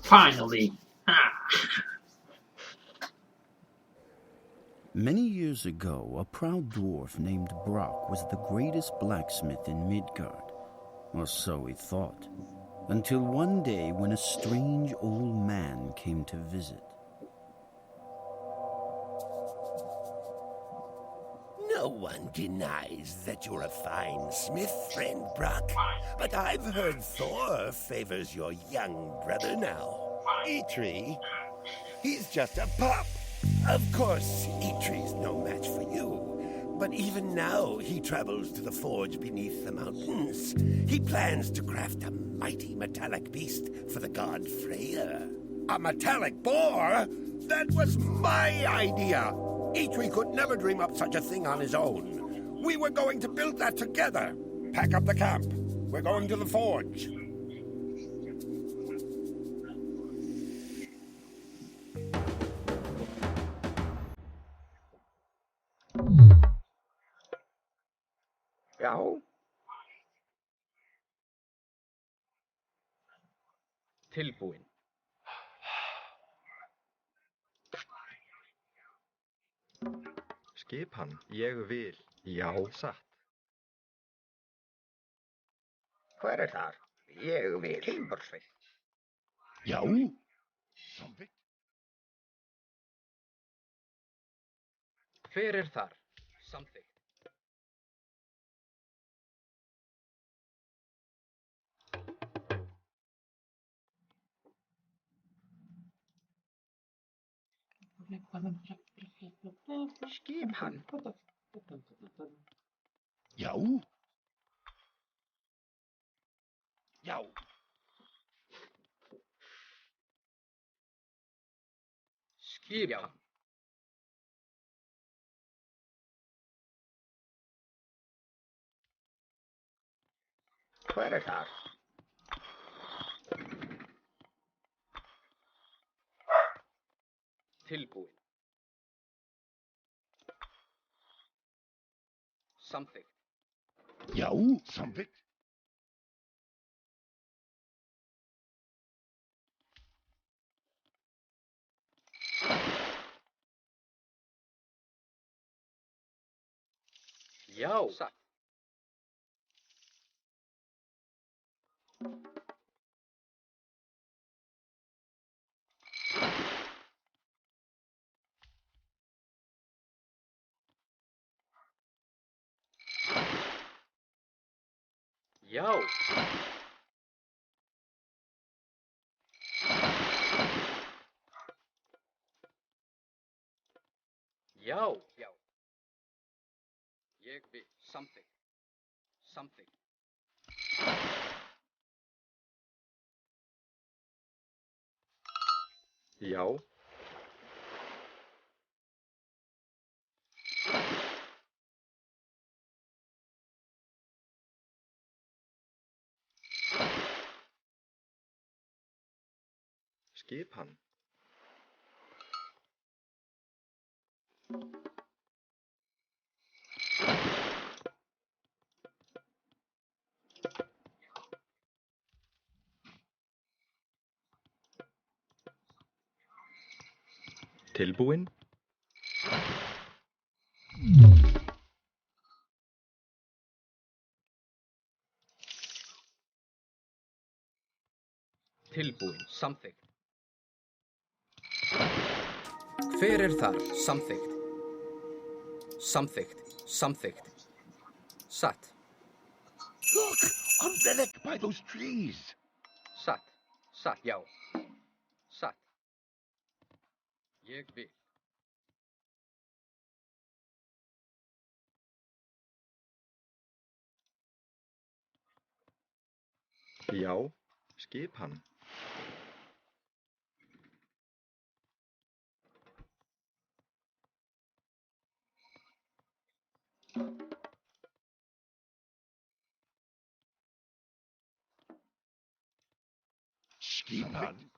Finally. Ah. Many years ago, a proud dwarf named Brock was the greatest blacksmith in Midgard, or so he thought, until one day when a strange old man came to visit. No one denies that you're a fine smith, friend Brock, but I've heard Thor favors your young brother now. Eitri, he's just a pup. Of course, Eitri's no match for you, but even now he travels to the forge beneath the mountains. He plans to craft a mighty metallic beast for the god Freyr. A metallic boar? That was my idea! Eitri could never dream up such a thing on his own. We were going to build that together. Pack up the camp. We're going to the forge. Já. Tilbúin. Skipan, ég vil. Já, satt. Hver þar? Ég vil Hilmarsveit. Já. Samþykkt. Hver þar? Samþykkt. Skipan. Já. Já. Skipan. Hver þar? Tilbúin. Samþykkt. Já. Samþykkt. Já. Satt. Já. Já. Já. Ég vil. Samþykkt. Samþykkt. Já. Skipan. Tilbúin. Tilbúin. Samþykkt. Hver þar? Samþykkt. Samþykkt. Samþykkt. Satt. Look! On relic by those trees! Satt. Satt, já. Satt. Ég vil. Já. Skipan. Skipan.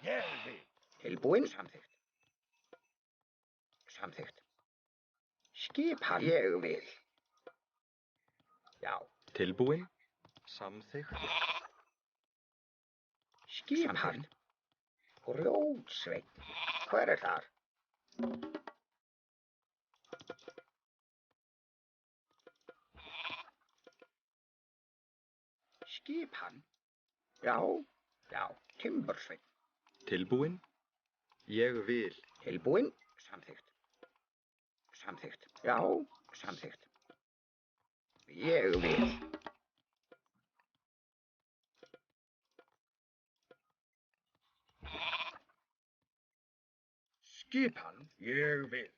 Ég vil. Tilbúin. Samþykkt. Samþykkt. Skipan. Ég vil. Já. Tilbúin. Samþykkt. Skipan. Grjótsveinn. Hver er þar? Skipan. Já, já, Timbursveinn. Tilbúin? Ég vil. Tilbúinn. Samþykkt. Samþykkt. Já, samþykkt. Ég vil. Skipan. Ég vil.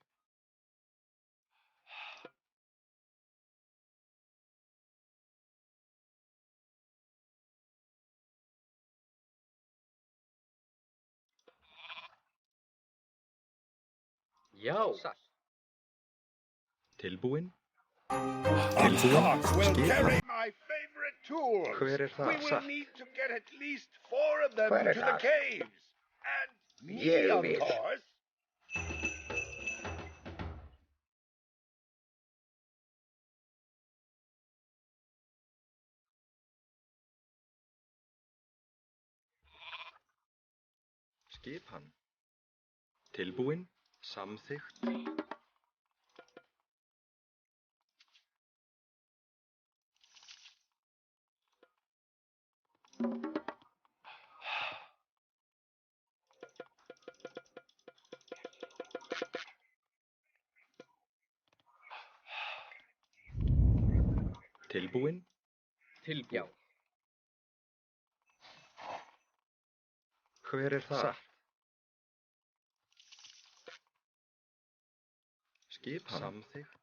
Já. Satt. Tilbúin? A cart will Skipan. carry my favorite tools. Hver er það? We will Satt. need to get at least 4 of them Hver er to the það? caves. And me, Ég of vil. course. Skipan. Tilbúin? Samþykkt? Tilbúin? Tilbúin. Já. Hver er það? Satt. Skipan. Samþykkt?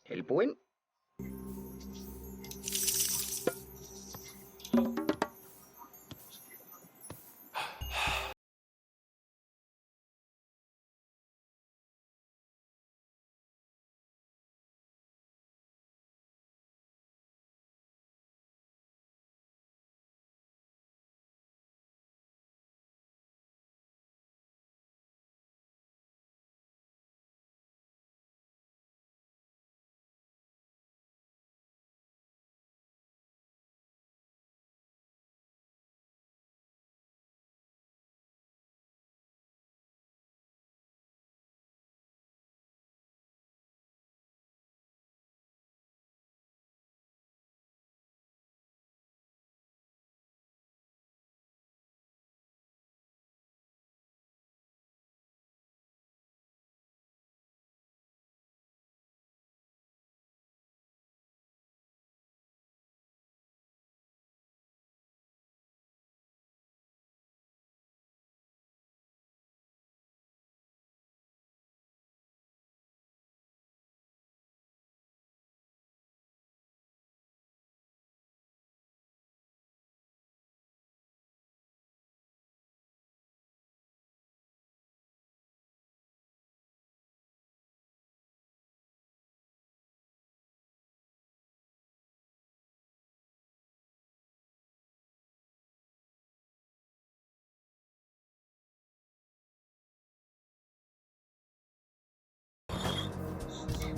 Tilbúinn.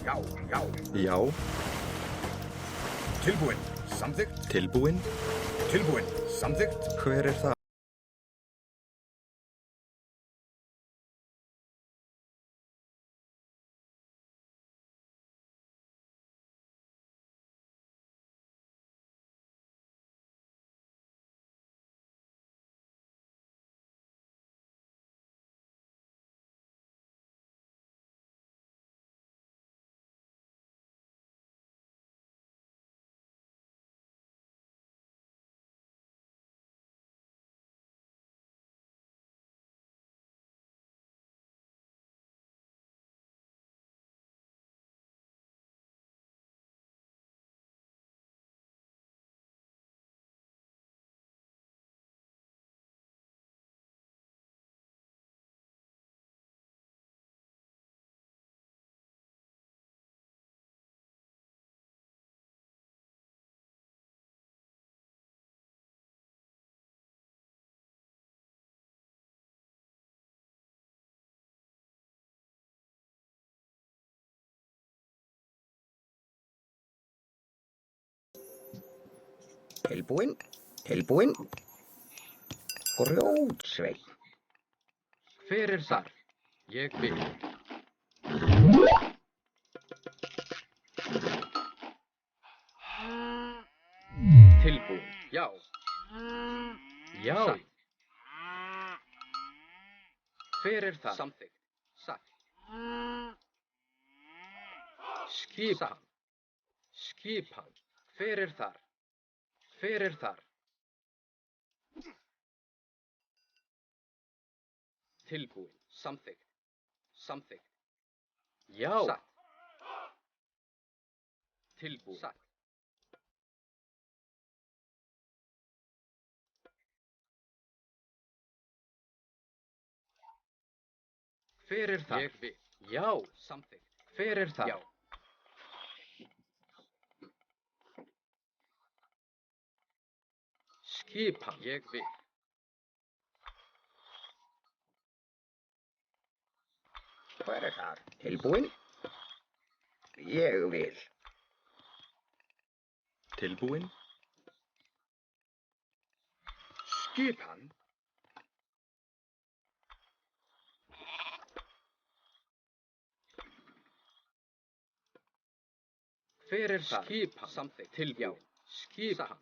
Já, já. Já. Tilbúin. Samþykkt. Tilbúin? Tilbúin. Samþykkt. Hver er það? Tilbúin, tilbúin. Grjótsveinn. Hver er þar? Ég vil. Tilbúin. Já. Já. Satt. Hver er þar? Samþykkt. Satt. Skipan. Skipan. Hver er þar? Hver er þar? Tilbúin. Samþykkt. Samþykkt. Já. Satt. Tilbúin. Satt. Hver er þar? Ég vil. Já. Samþykkt. Hver er þar? Já. Skipan. Ég vil. Hver er þar? Tilbúin. Ég vil. Tilbúin. Skipan. Hver er þar? Skipan. Samþykkt. Tilbúin. Skipan.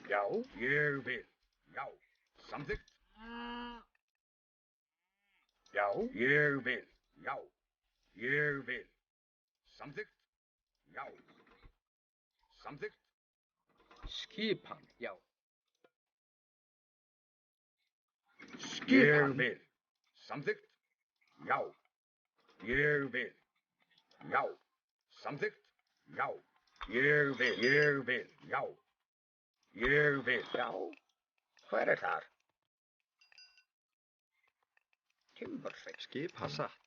Já, ég vil. Já. Samþykkt. Já, ég vil. Já. Ég vil. Samþykkt. Já. Samþykkt. Skipan. Já. Ég vil. Samþykkt. Já. Ég vil. Já. Samþykkt. Já. Ég vil. Ég vil. Já. Ég vil. Já. Hver er þar? Timbursveinn. Skipan. Satt.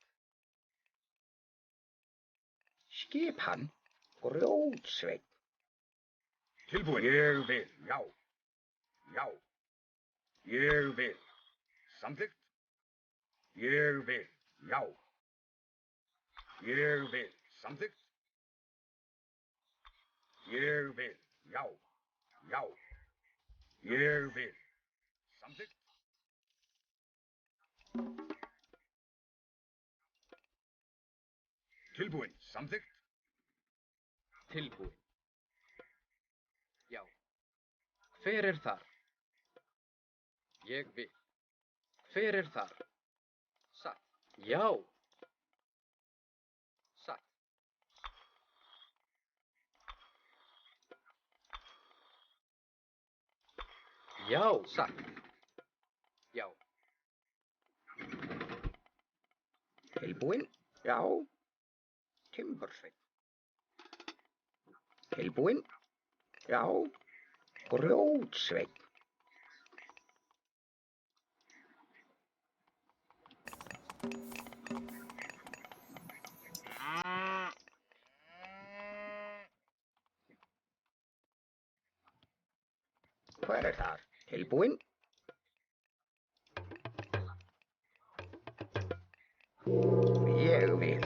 Skipan. Grjótsveinn. Tilbúin. Ég vil. Já. Já. Ég vil. Samþykkt. Ég vil. Já. Ég vil. Samþykkt. Ég vil. Já. Já. Ég vil. Samþykkt. Tilbúin. Samþykkt. Tilbúin. Já. Hver er þar? Ég vil. Hver er þar? Satt. Já. Satt. Já. Satt. Já. Tilbúin. Já. Timbursveinn. Tilbúin. Já. Grjótsveinn. Hver er þar? Tilbúin. Ég vil.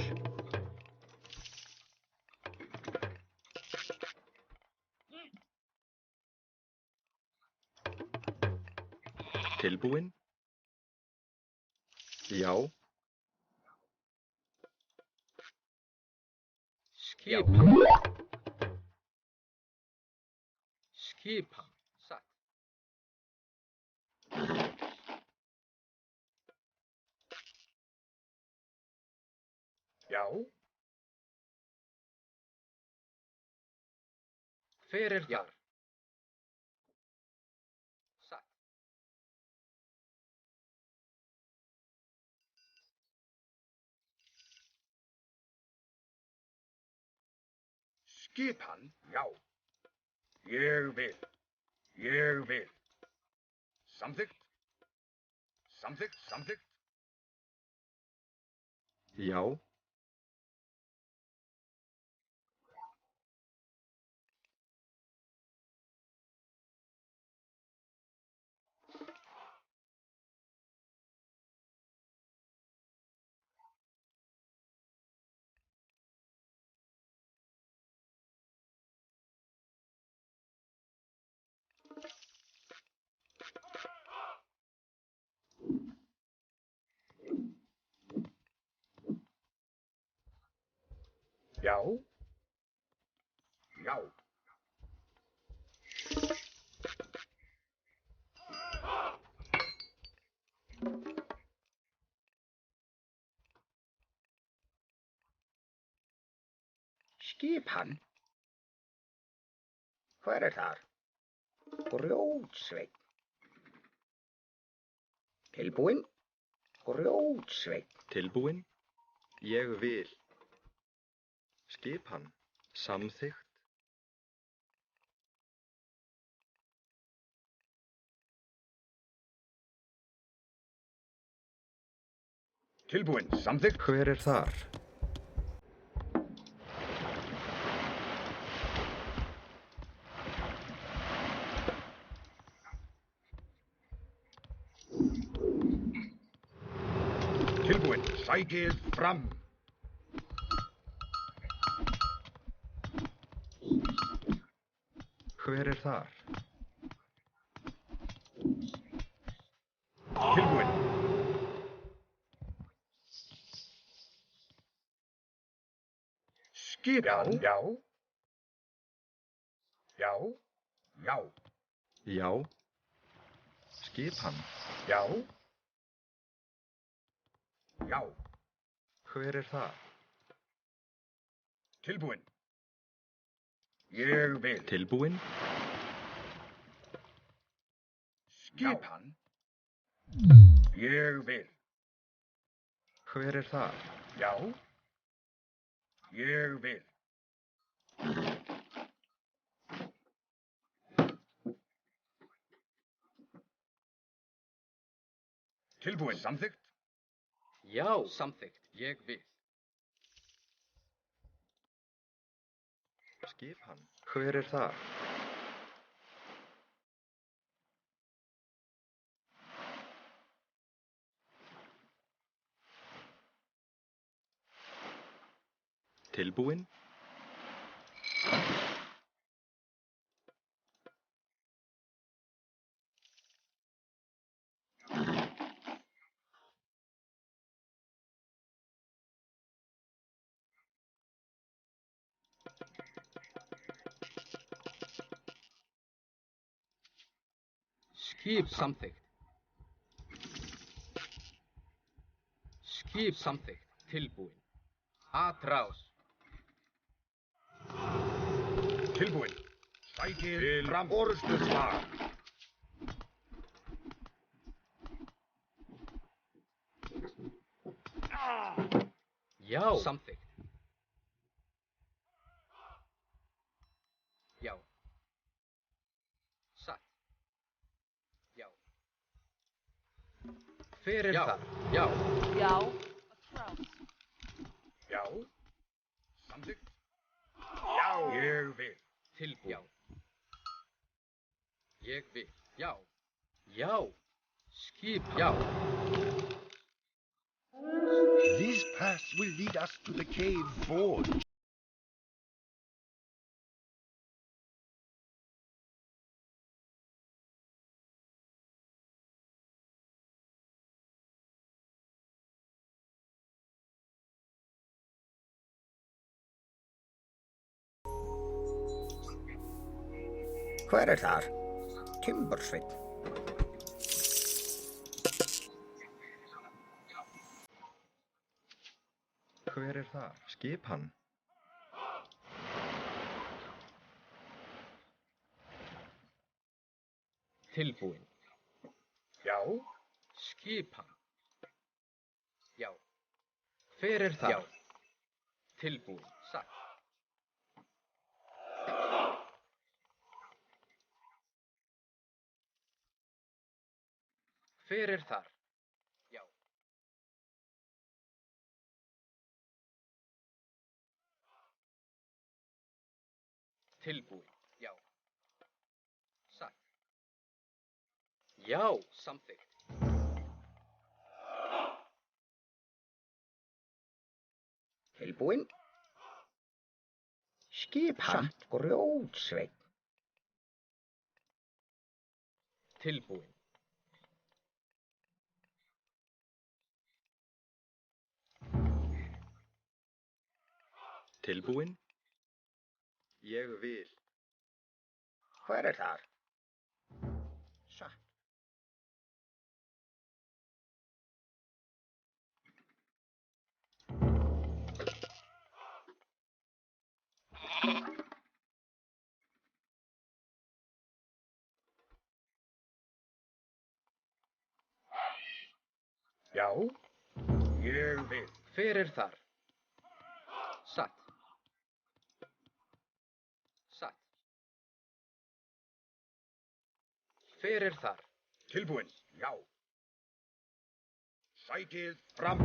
Tilbúin. Já. Skipan. Skipan. Satt. Já. Hver er þar? Satt. Skipan. Já. Ég vil. Ég vil. Samþykkt. Samþykkt. Samþykkt. Já. Já. Já. Skipan? Hver þar? Grjótsveinn. Tilbúinn? Grjótsveinn. Tilbúinn? Ég vil. Skipan. Samþykkt. Tilbúinn. Samþykkt. Hver þar? Tilbúinn. Sækið fram. Hver þar? Tilbúinn. Skipan. Já. Já. Já. Já. Skipan. Já. Já. Hver þar? Tilbúinn. Ég vil. Tilbúinn? Skipan. Ég vil. Hver þar? Já. Ég vil. Tilbúinn. Samþykkt. Já, samþykkt. Ég vil. Skipan. Hver þar? Tilbúinn? Skip samþykkt. Skip samþykkt. Tilbúinn. Atrás. Tilbúinn. Sækið fram. Orustusvar. Já, samþykkt. Já. Satt. Já. Hver þar? Já. Já. Atrás. Já. Samþykkt. Já. Ég vil. Tilbúinn. Já. Ég vil. Já. Já. Skip. Já. This pass will lead us to the cave forge. Hver þar? Timbursveinn. Hver þar? Skipan. Tilbúinn. Já. Skipan. Já. Hver þar? Já. Tilbúinn. Satt. Hver þar? Já. Tilbúinn. Já. Satt. Já, samþykkt. Tilbúinn. Skipan. Grjótsveinn. Tilbúinn. Tilbúin? Ég vil. Hver þar? Satt. Já, ég vil. Hver þar? Satt. Satt. Hver þar? Tilbúin, já. Sækið fram.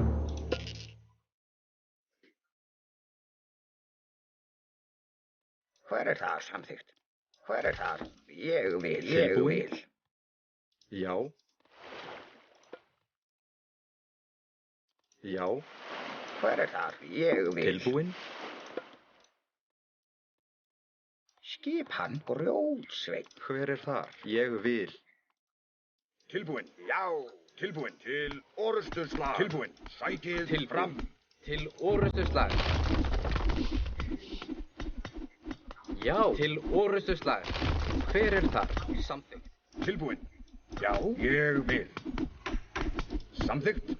Hver þar samþykkt? Hver þar? Ég vil, ég Tilbúin? vil. Já. Já. Hver þar? Ég vil. Tilbúin? Skipan grjótsveinn. Hver þar? Ég vil. Tilbúin, já. Tilbúin til orrustuslag. Tilbúin, sækið Tilbúin. fram. Til orrustuslag. Já. Til orrustuslag. Hver þar? Samþykkt. Tilbúin, já. Ég vil. Samþykkt.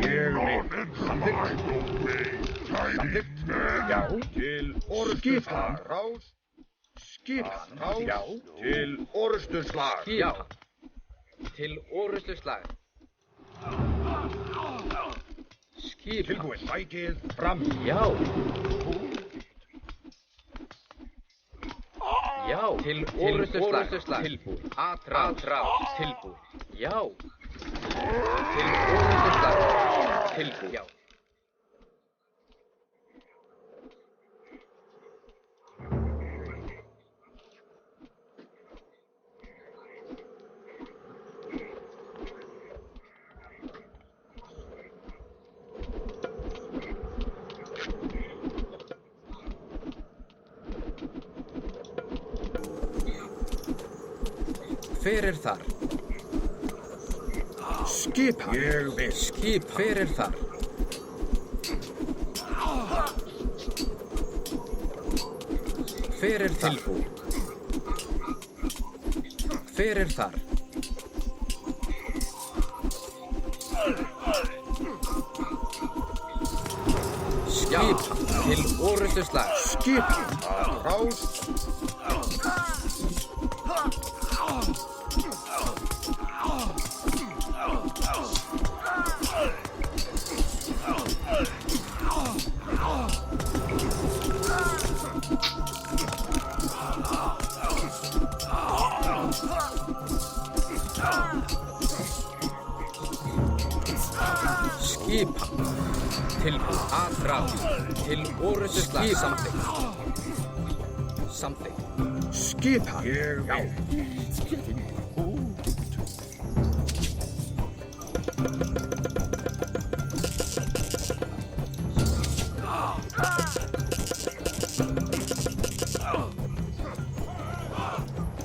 Ég vil. Samþykkt. Samþykkt. Já. Til orrustuslag. Rás. Skipan. Rás. Já. Til orrustuslag. Já. Til orrustuslag. Skipan. Tilbúin, sækið fram. Já. Já. Til orrustuslag. Tilbúin. Atrás. Tilbúin. Já. Til orrustuslag. Tilbúin. Já. Hver þar? Skipan. Ég vil. Skip. Hver þar? Hver þar? Tilbúin. Hver þar? Skipan. Til orrustuslag. Skipan. Rás. Skipan. Tilbúin. Atrás. Til orrustuslag. Samþykkt. Samþykkt. Skipan. Ég vil.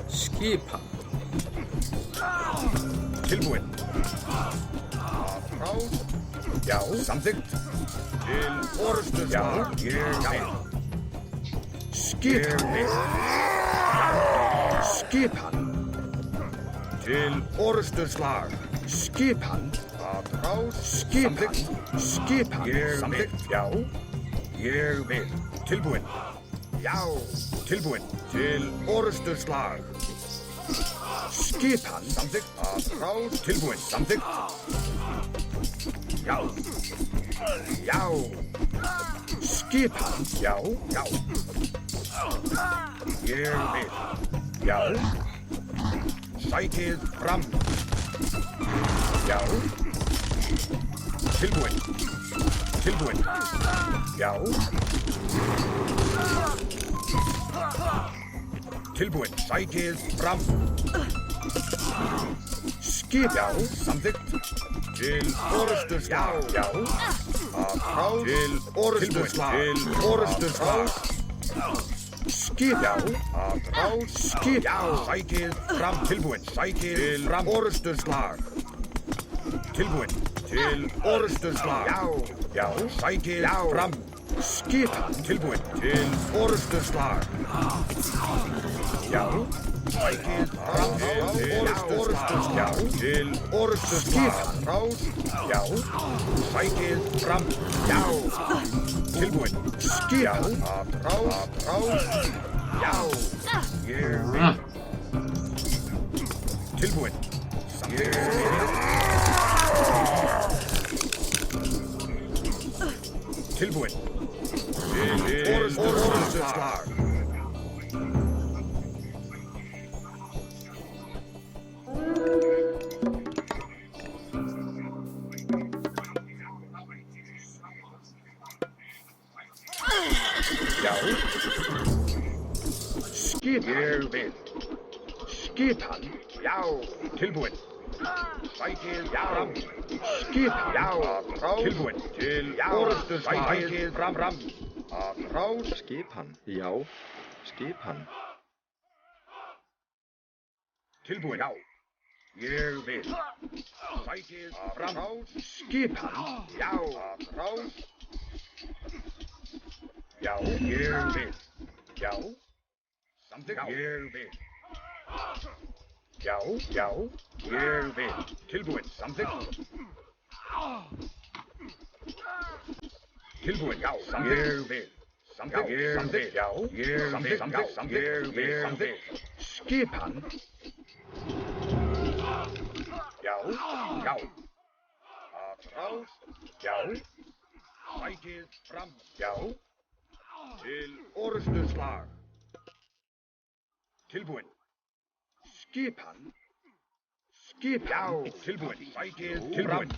Skipan. Tilbúin. Rás. Já. Samþykkt. Til orrustuslag. Já. Ég vil. Skipan. Skipan. Til orrustuslag. Skipan. Atrás. Skipan. Skipan. Samþykkt. Já. Ég vil. Tilbúin. Já. Tilbúin. Til orrustuslag. Skipan. Samþykkt. Atrás. Tilbúin. Samþykkt. Já. Já. Skipan. Já. Já. Ég vil. Já. Sækið fram. Já. Tilbúin. Tilbúin. Já. Tilbúin. Sækið fram. Skip. Já. Samþykkt. Til orrustuslag. Já. Atrás. Til orrustuslag. Til orrustuslag. Skip. Já. Atrás. Skip. Já. Sækið fram. Tilbúin. Sækið til fram. Orrustuslag. Tilbúin. Til orrustuslag. Já. Já. Sækið fram. Skipan tilbúin til orustuslag. Já. Sækið fram til orustuslag. Já. Til orustuslag. Rás. Já. Sækið fram. Já. Tilbúin. Skipan. Rás. Já. Ég vil. Tilbúin. Tilbúin. Orustuslag. Já. Skip. Ég vil. Skipan. Já. Tilbúin. Sækið fram. Skipan. Já. Tilbúin. Til orustuslag. Sækið fram. Rás. Skipan. Já. Skipan. Tilbúin. Já. Ég vil. Sækið fram. Rás. Skipan. Já. Rás. Já. Ég vil. Já. Samþykkt. Ég vil. Já. Ég vil. Tilbúin. Samþykkt. Tilbúin. Já. Ég vil. Samþykkt. Ég vil. Já. Ég vil. Samþykkt. Ég vil. Samþykkt. Skipan. Já. Rás. Já. Sækið fram. Já. Til orustuslag. Tilbúin. Skipan. Já. Tilbúin. Sækið tilbúin.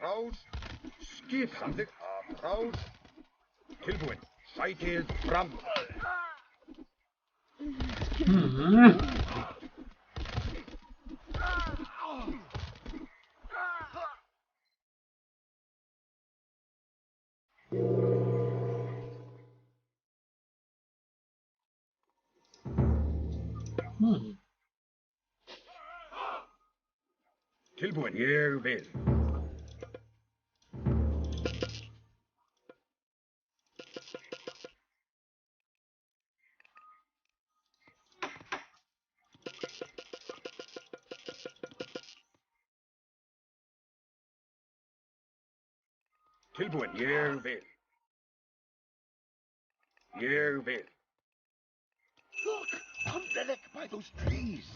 Rás. Skipan. Samþykkt. Rás. Tilbúin. Sækið fram. Tilbúin. Ég vil. Tilbúin. Ég vil. Ég vil. Look! On Belek by those trees!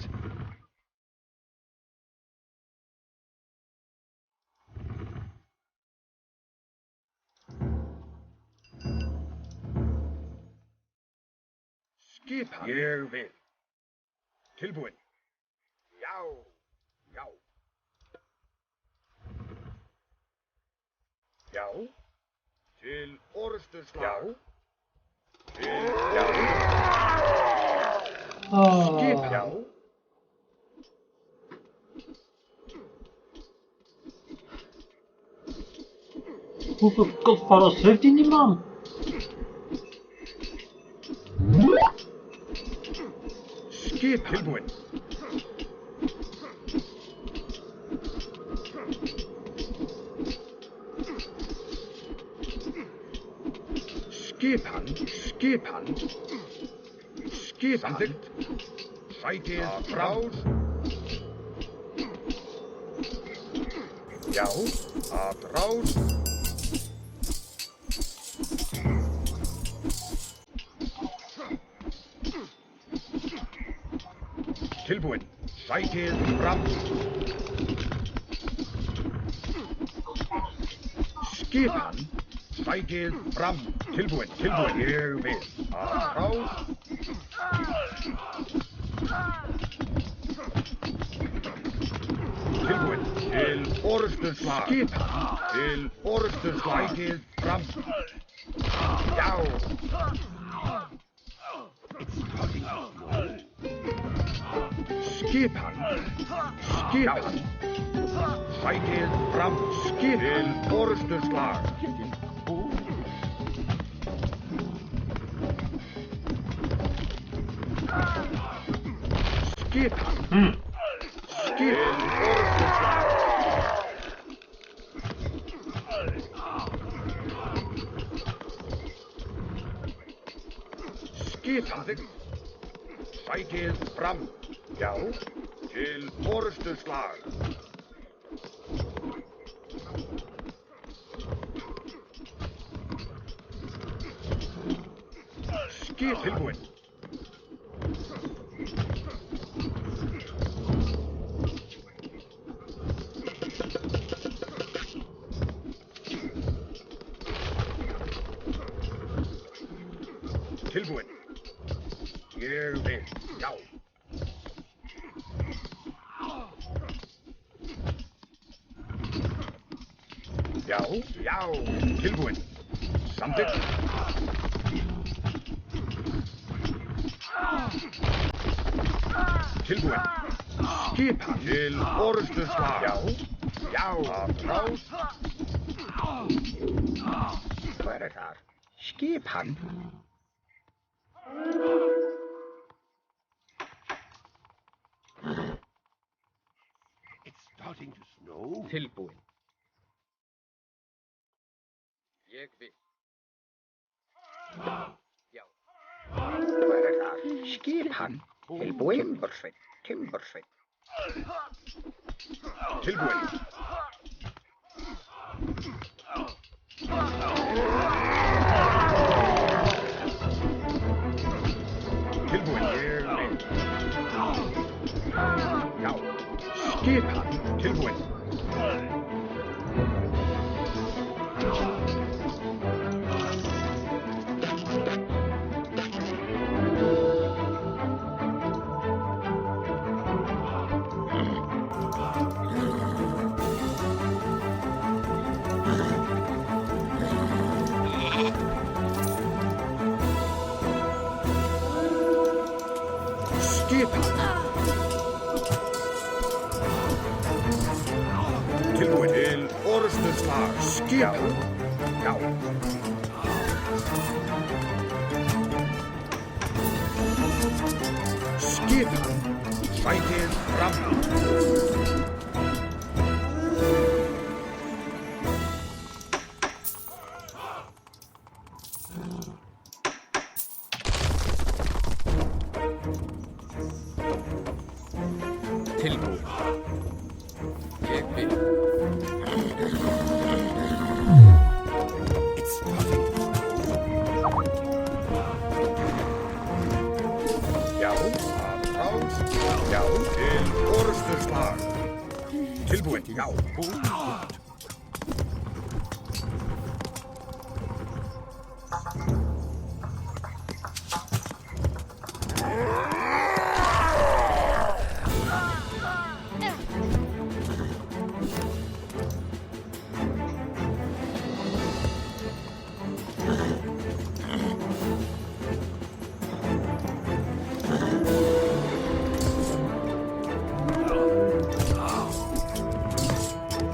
Skipan. Ég vil. Tilbúin. Já. Já. Til orustuslag. Já. Já. Skip. Já. Hoeveel kotvallen heeft die man? Skip. Tilbúin. Skipan. Samþykkt. Sækið fram. Já. Rás. Tilbúin. Sækið fram. Skipan. Sækið fram. Tilbúin. Ég vil. Rás. Tilbúin. Til orustuslag. Skipan. Til orustuslag. Sækið fram. Já. Skipan. Sækið fram. Til orustuslag. Skipan. Orustuslag. Samþykkt. Sækið fram. Já. Til orustu slag. Skip tilbúin. Tilbúin. Ég vil. Já. Já, já, tilbúin. Samþykkt. Tilbúin. Skipa til orustu slag. Já, já, rás. Hvað þar? Skipan. It's starting to snow. Tilbúin. Ég vil. Já. Hvað þar? Skipan. Tilbúin. Timbursveit. Tilbúin. Tilbúin. Ég vil. Já. Skipan. Tilbúin. Skipan. Tilbúin til orustu slag. Skipan. Já. Skipan. Sækið fram. Tilbúin. Ég vil. It's starting to snow. Já. Rás. Já. Til orustu slag. Tilbúin. Já.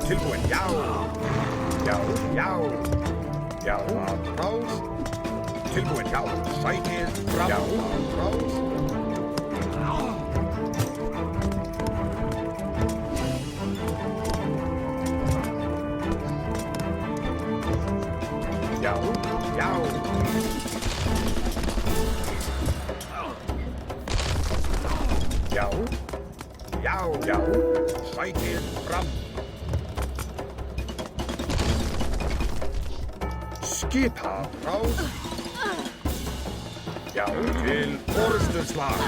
Tilbúin. Já. Já. Já. Já. Rás. Tilbúin. Já. Sækið fram. Já. Rás. Já. Já. Já. Já. Já. Sækið fram. Skipa. Rás. Já. Til orustu slag.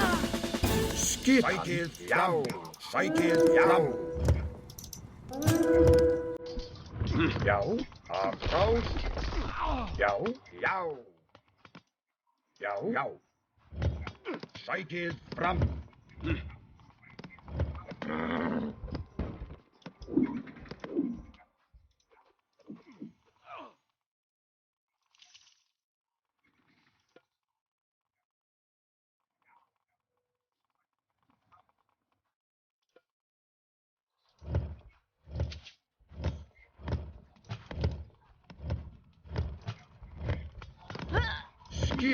Skipan. Sækið fram. Sækið fram. Já. Rás. Já. Já. Já. Já. Sækið fram.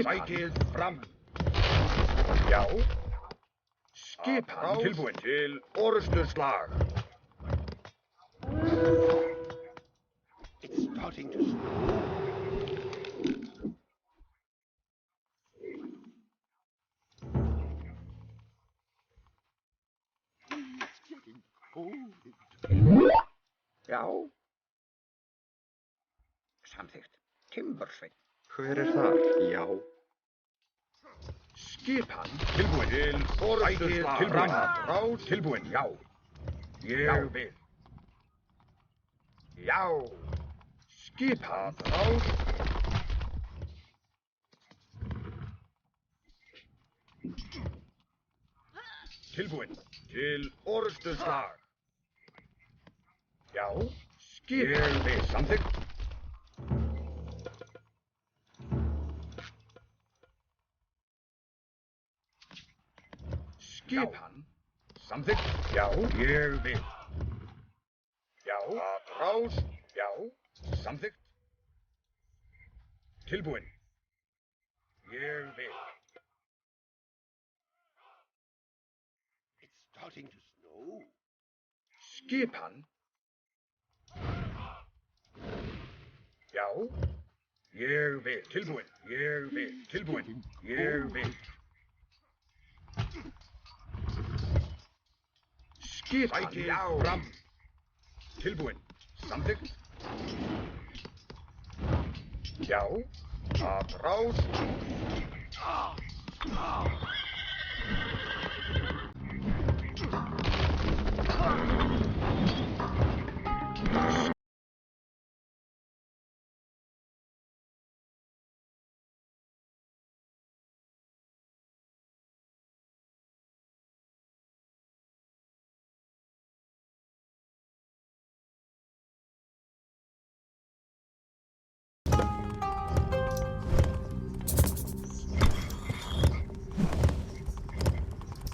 Sækið fram. Já. Skipan. Tilbúin til orustu slag. It's starting to snow. Já. Samþykkt. Timbursveinn. Hver er þar? Já. Skipan. Tilbúin. Til forustu slag. Tilbúin. Ráð. Tilbúin. Já. Ég vil. Já. Skipan. Ráð. Tilbúin. Til forustu slag. Já. Skipan. Ég vil. Samþykkt. Skipan. Samþykkt. Já. Ég vil. Já. Rás. Já. Samþykkt. Tilbúin. Ég vil. It's starting to snow. Skipan. Já. Ég vil. Tilbúin. Ég vil. Tilbúin. Ég vil. Skipan. Já. Fram. Tilbúin. Samþykkt. Já. Að rás.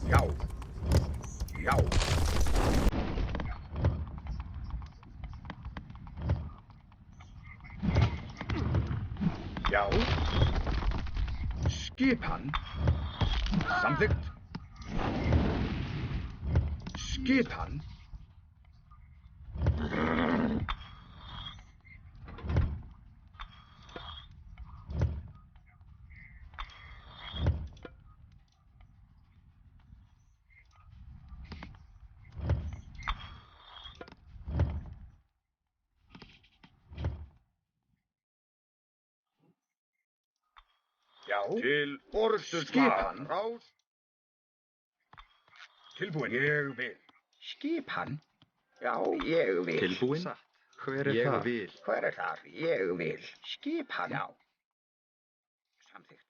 Já. Já. Já. Skipan. Samþykkt. Skipan. Já. Til forustu skipan. Rás. Tilbúin. Ég vil. Skipan. Já, ég vil. Tilbúin? Satt. Hver er þar? Ég vil. Hver er þar? Ég vil. Skipan. Já. Samþykkt.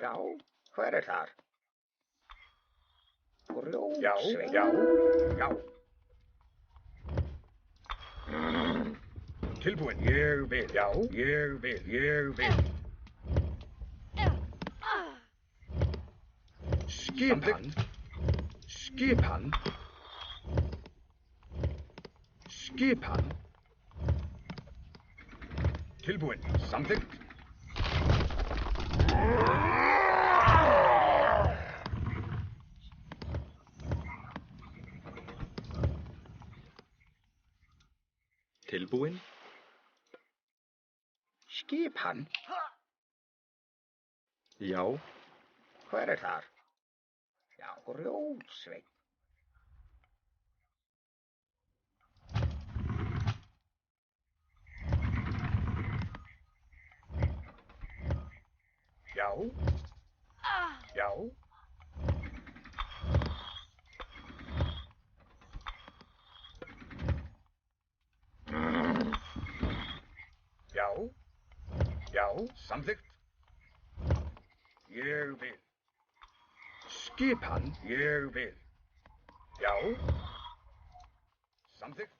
Já. Hver er þar? Grjótsveinn. Já. Já. Tilbúin. Ég vil. Já. Ég vil. Ég vil. Skipan. Skipan. Skipan. Tilbúin. Samþykkt. Tilbúin? Skipan. Já. Hver er þar? Já, Grjótsveinn. Já. Já. Já. Já, samþykkt. Ég vil. Skipan. Ég vil. Já. Samþykkt.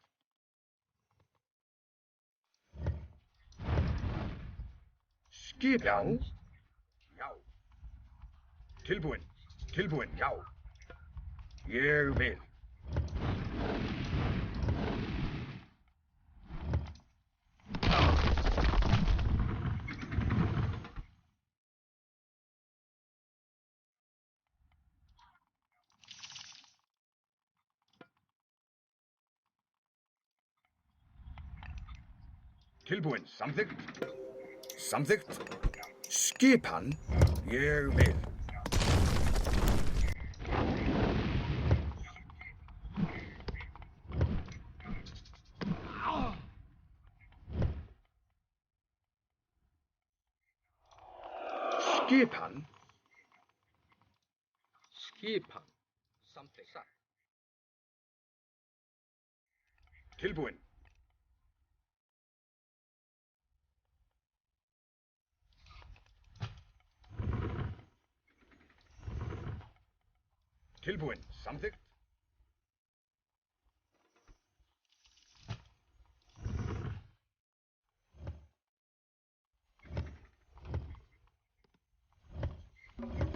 Skipan. Já. Tilbúin. Tilbúin, já. Ég vil. Tilbúin. Samþykkt. Samþykkt. Skipan. Ég vil. Skipan. Skipan. Something. Satt. Tilbúin. Tilbúin. Samþykkt.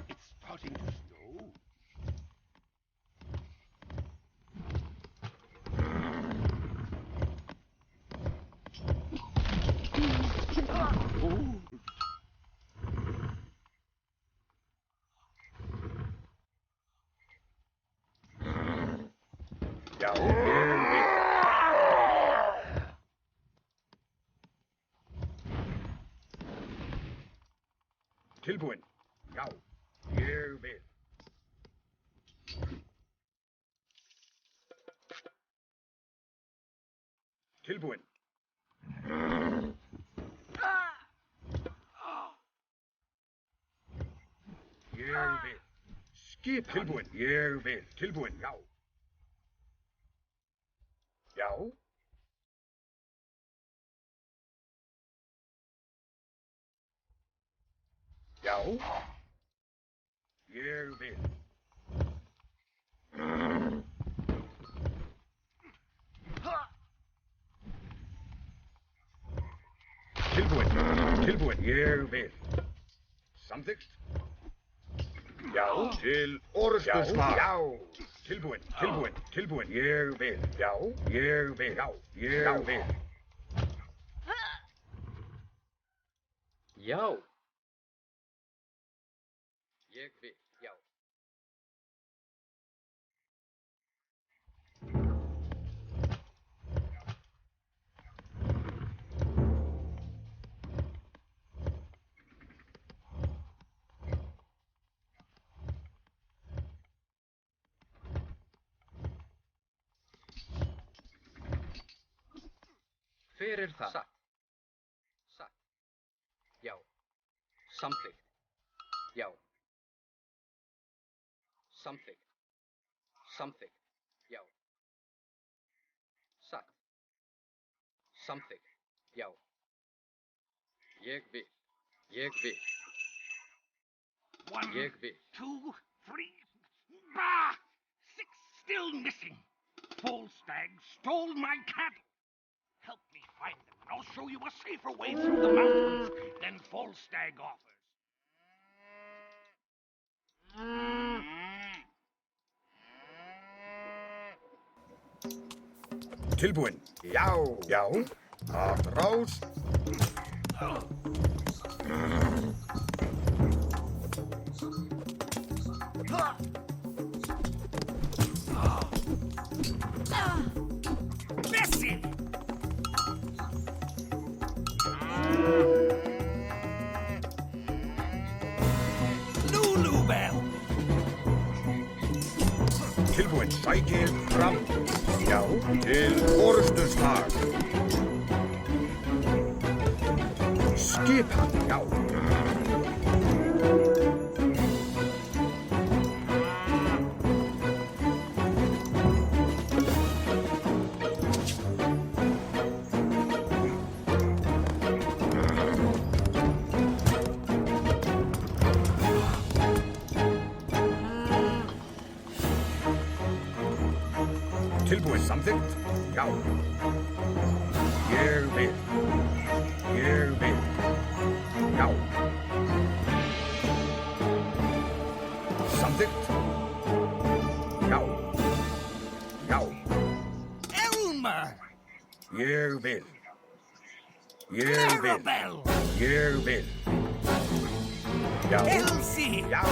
It's starting to snow. Já, ég vil. Tilbúin. Já, ég vil. Tilbúin. Ég vil. Skip tilbúin. Ég vil. Tilbúin. Já. Já. Já. Ég vil. Tilbúin. Tilbúin. Ég vil. Samþykkt. Já. Til orðstusvar. Já. Tilbúin. Tilbúin. Tilbúin. Ég vil. Já. Ég vil. Já. Ég vil. Já. Ég vil. Já. Hver það? Satt. Satt. Já. Samþykkt. Já. Samþykkt. Samþykkt. Já. Satt. Samþykkt. Já. Ég vil. Ég vil. Ég vil. 2, 3. Bah! 6 still missing. Falstag stole my cattle. Help me find them, and I'll show you a safer way through the mountains than Falstag offers. Tilbúin. Já. Já. Aftrás. Bessie! Lulu Bell! Tilbúin. Sækið fram. Já. Til orðstusvar. Skipan. Já. Tilbúin. Samþykkt. Já. Ég vil. Ég vil. Já. Samþykkt. Já. Já. Elmer! Ég vil. Ég vil. Clarabelle! Ég vil. Já. Elsie! Já.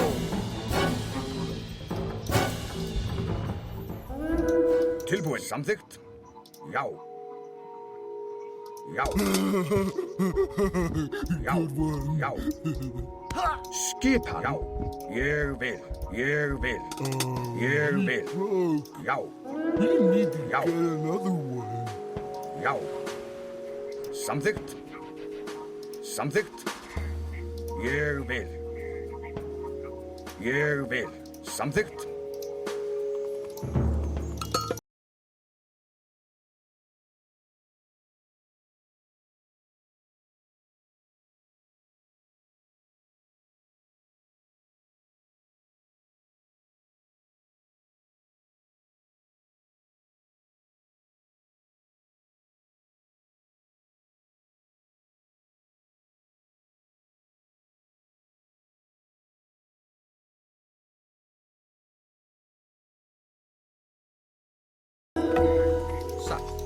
Tilbúin. Samþykkt. Já. Já. Já. Já. Skipan. Já. Ég vil. Ég vil. Ég vil. Já. Já. Já. Samþykkt. Samþykkt. Ég vil. Ég vil. Samþykkt.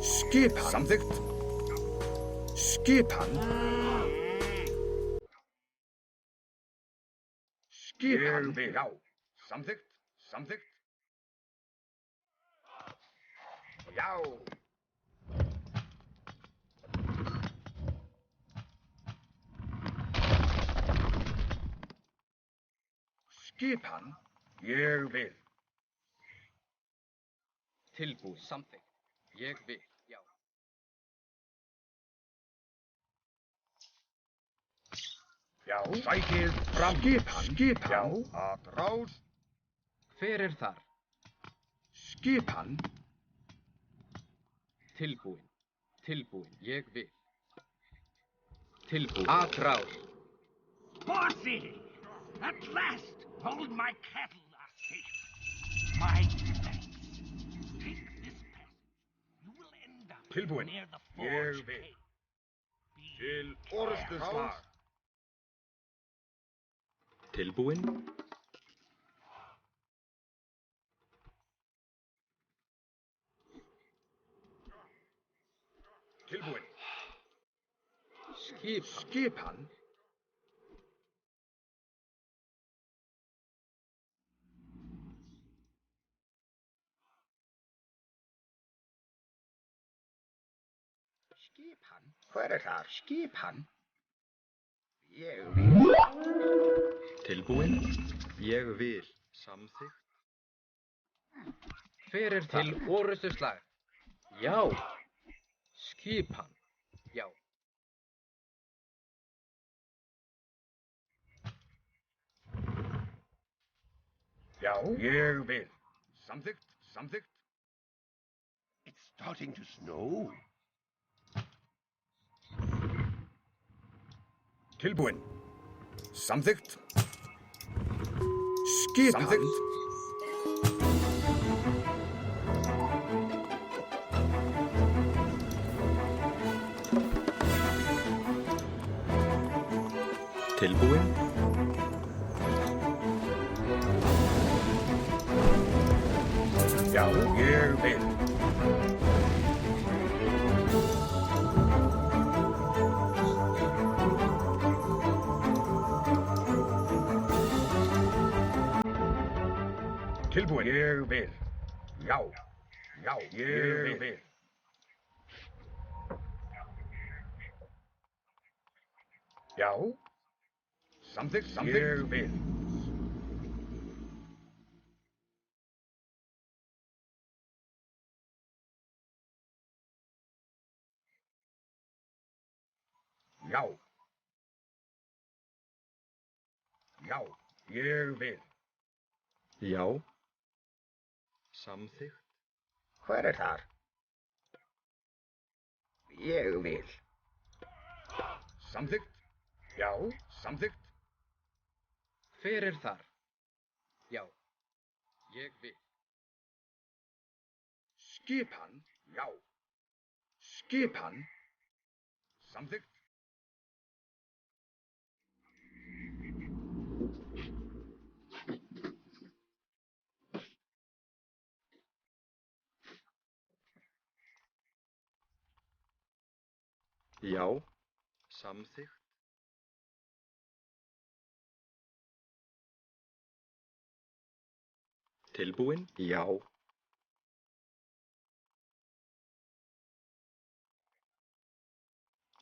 Skipan. Samþykkt. Skipan. Skipan. Ég vil. Já. Samþykkt. Samþykkt. Já. Skipan. Ég vil. Tilbúin. Samþykkt. Ég vil. Já. Já. Sækið fram. Skipan. Skipan. Já. Að ráð. Hver er þar? Skipan. Tilbúin. Tilbúin. Ég vil. Tilbúin. Að ráð. Bossy! At last, all my cattle are safe. My thanks. Take this passage. You will end up Tilbúin. near the Ég forge vil. cave. Til orrustuslag. Tilbúin. Tilbúin. Skip. Skipan. Skipan. Hver er þar? Skipan. Ég vil. Tilbúin. Ég vil. Samþykkt. Hver er þar? Til orrustuslag. Já. Skipan. Já. Já. Ég vil. Samþykkt. Samþykkt. It's starting to snow. Tilbúin. Samþykkt. Skipan. Samþykkt. Tilbúin. Já. Ég vil. Tilbúin. Ég vil. Já. Já. Ég vil. Já. Samþykkt. Samþykkt. Ég vil. Já. Já. Ég vil. Já. Samþykkt. Hver er þar? Ég vil. Samþykkt. Já. Samþykkt. Hver er þar? Já. Ég vil. Skipan. Já. Skipan. Samþykkt. Já. Samþykkt. Tilbúin. Já.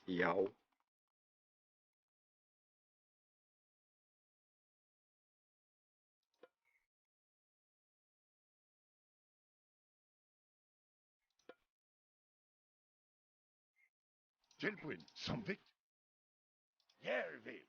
Já. Tilbúin. Samþykkt. Ég vil.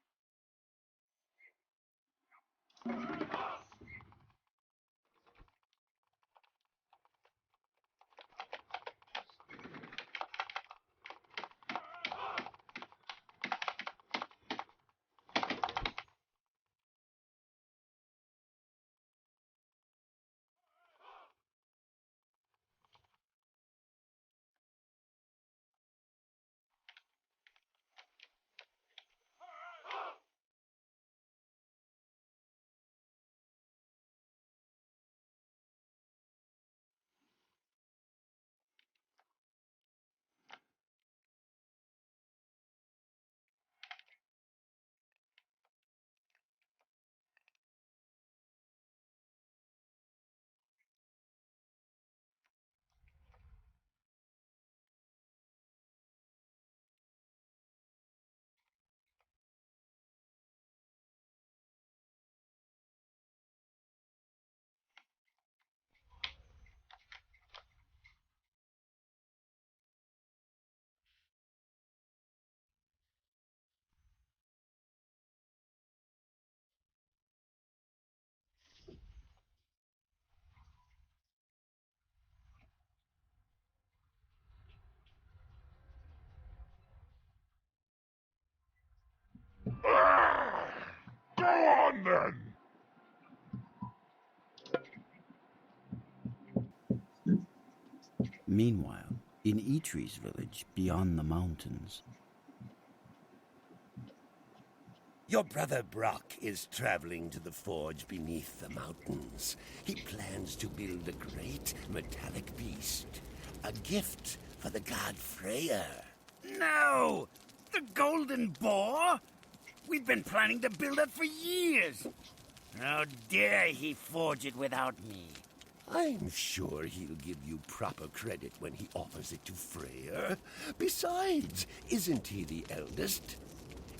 then. Meanwhile, in Eitri's village beyond the mountains, Your brother Brock is traveling to the forge beneath the mountains. He plans to build a great metallic beast, a gift for the god Freyr. No! The golden boar? We've been planning to build it for years. How dare he forge it without me? I'm sure he'll give you proper credit when he offers it to Freyr. Besides, isn't he the eldest?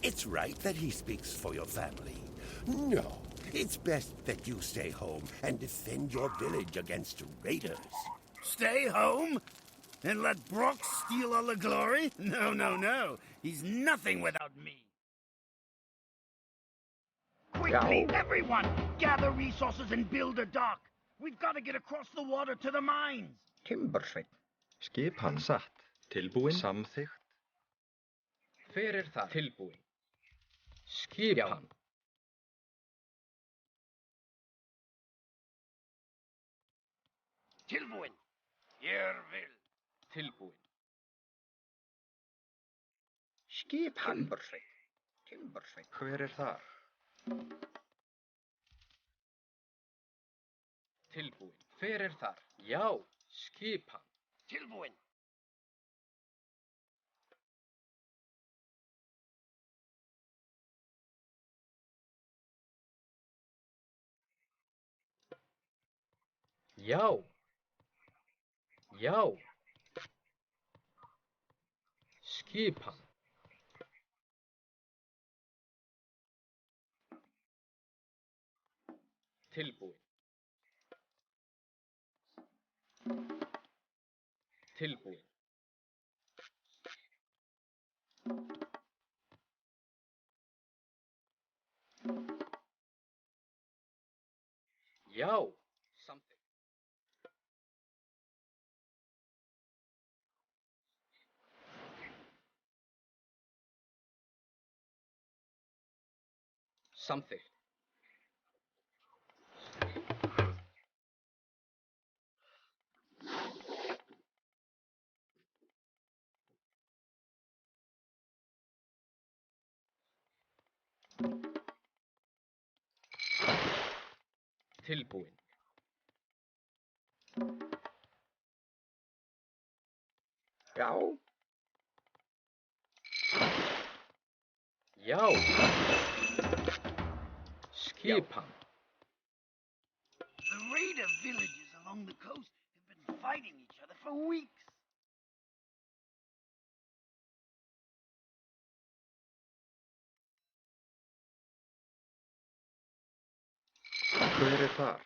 It's right that he speaks for your family. No, it's best that you stay home and defend your village against raiders. Stay home? And let Brock steal all the glory? No, no, no. He's nothing without me. Quickly, everyone! Gather resources and build a dock. We've got to get across the water to the mines. Timbersveinn. Skipan satt. Tilbúin. Samþykkt. Hver er það? Tilbúin. Skipan. Tilbúin. Ég vil. Tilbúin. Skipan. Timbersveinn. Hver er þar? Tilbúin. Hver er þar? Já, skipan. Tilbúin. Já. Já. Skipan. Tilbúin. Tilbúin. Já, samþykkt. Samþykkt. Tilbúin. Já. Já. Skipan. The raider villages along the coast have been fighting each other for weeks. Hver er þar?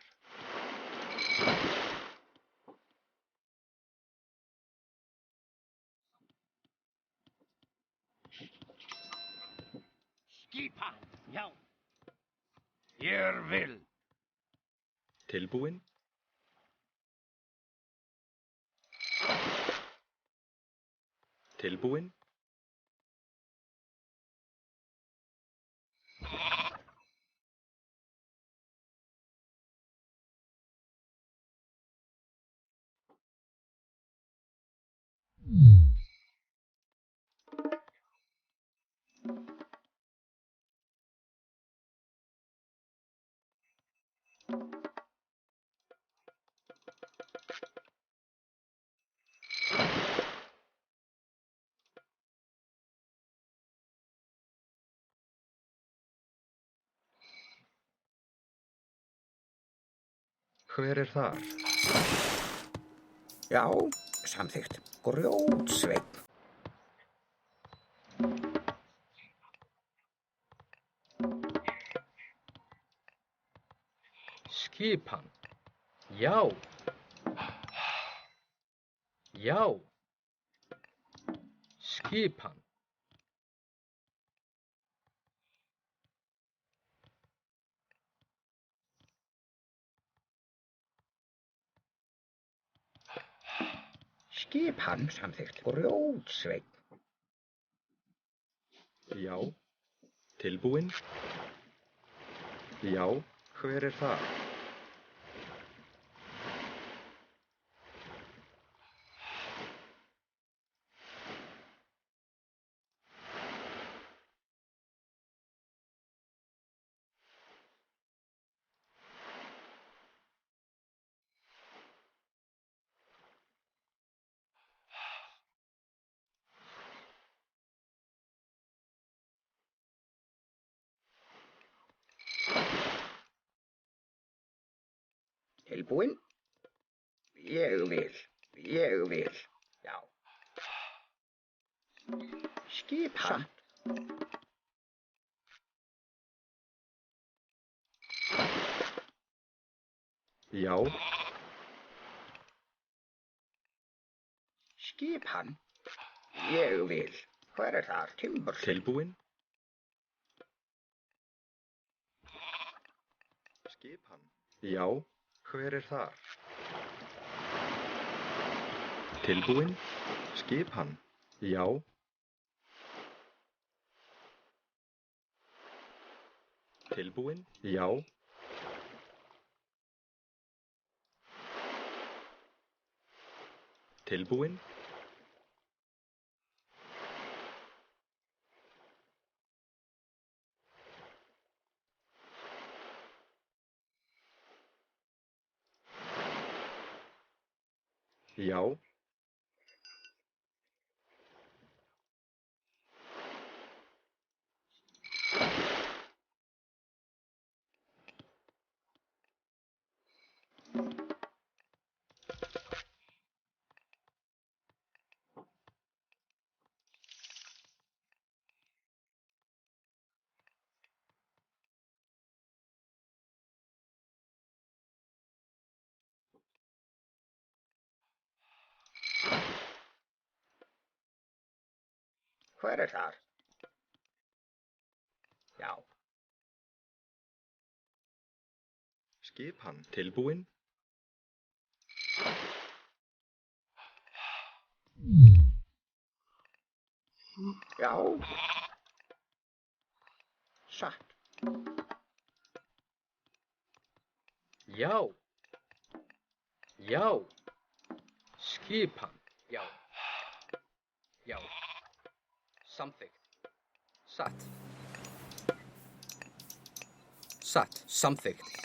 Skipan. Já. Ég vil. Tilbúin. Tilbúin. Hver er þar? Já, samþykkt. Grjótsveinn. Skipan. Já. Já. Skipan. Skipan, samþykkt. Grjótsveinn. Já. Tilbúin. Já, hver er þar? Tilbúin? Ég vil. Já. Skipan. Já, Skipan. Ég vil. Hver er þar? Timber. tilbúin. Skipan. Já, hver er þar? Tilbúin. Skipan. Já. Tilbúin. Já. Tilbúin. Já. Hver er þar? Já. Skipan. Tilbúin. Já. Satt. Já. Já. Skipan. Já. Já. Samþykkt. Satt. Satt. Samþykkt.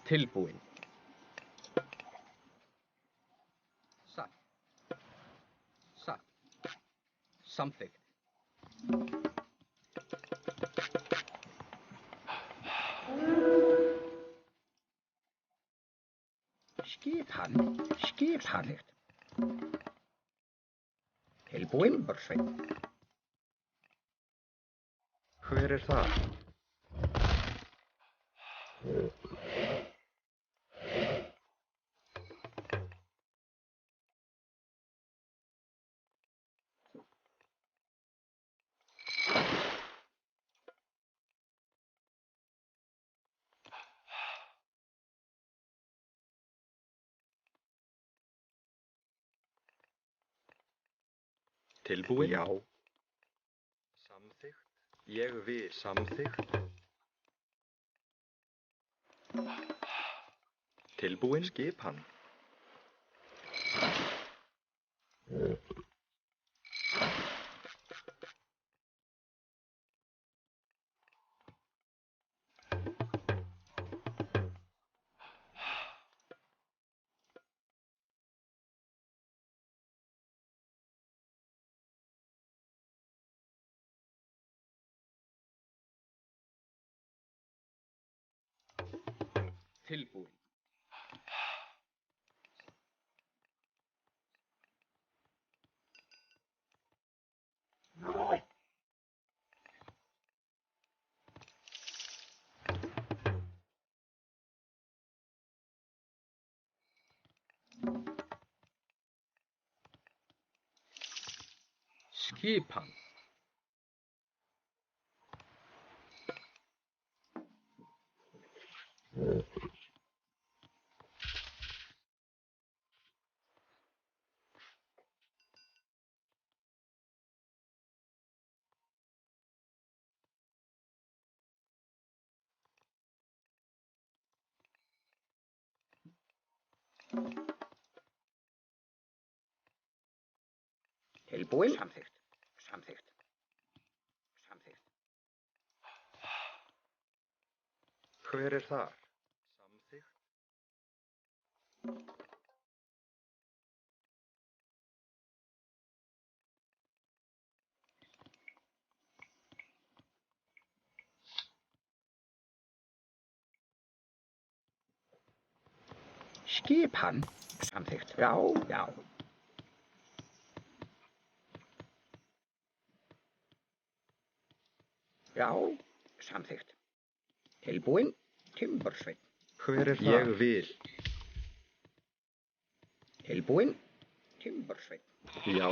Tilbúin. Satt. Satt. Samþykkt. Skipan. Samþykkt. Tilbúin. Timbursveinn. Hver er það? Tilbúin? Já. Samþykkt. Ég vil. Samþykkt. Tilbúin? Skipan. Tilbúin. Skipan. Tilbúin. Samþykkt. Samþykkt. Samþykkt. Hver er þar? Samþykkt. Skipan. Samþykkt. Já, já. Já, samþykkt. Tilbúin. Timbursveinn. Hver er það? Ég vil. Tilbúin. Timbursveinn. Já.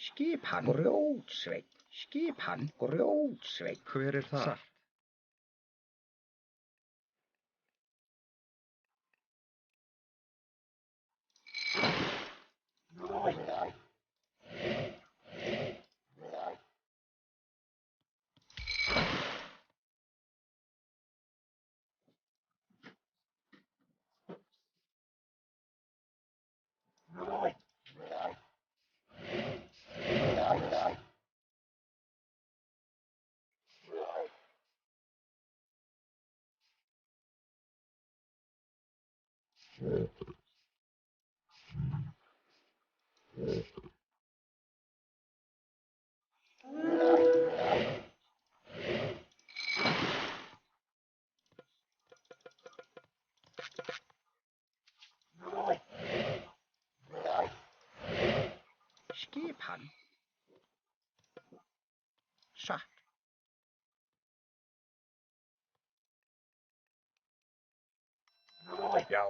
Skipan. Grjótsveinn. Skipan. Grjótsveinn. Hver er það? Satt. Skipan. Satt. Já.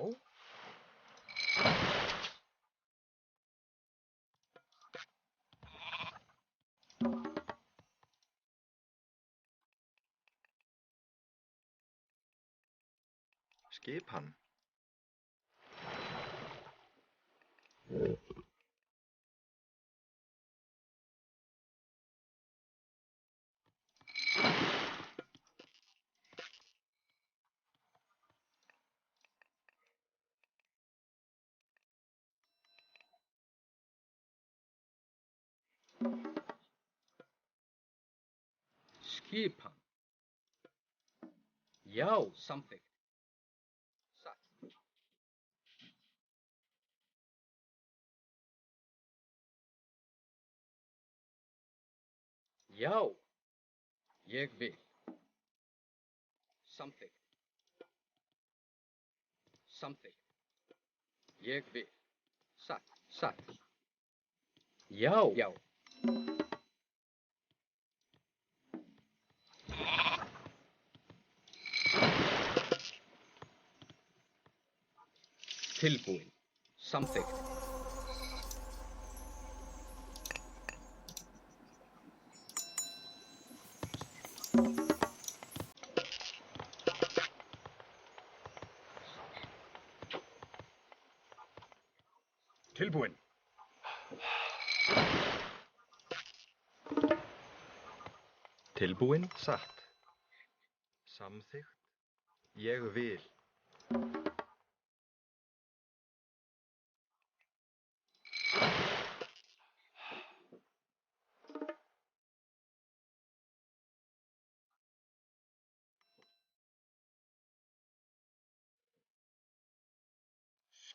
Skipan. Skipan. Já, samþykkt. Satt. Já, ég vil. Samþykkt. Samþykkt. Ég vil. Satt, satt. Já, já. Tilbúin. Samþykkt. Tilbúin. Tilbúin, satt. Samþykkt. Ég vil.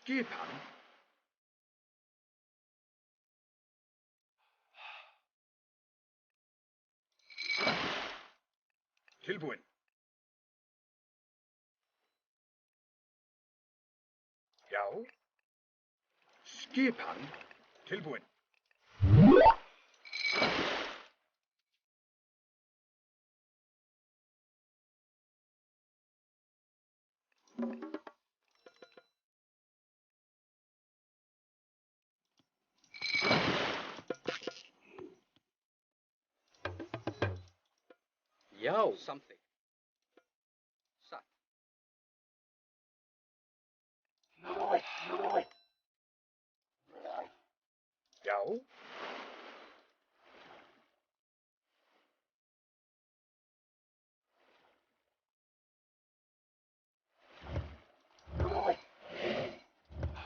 Skipan. Tilbúin. Já. Skipan. Tilbúin. Já, samþykkt. Satt. Já.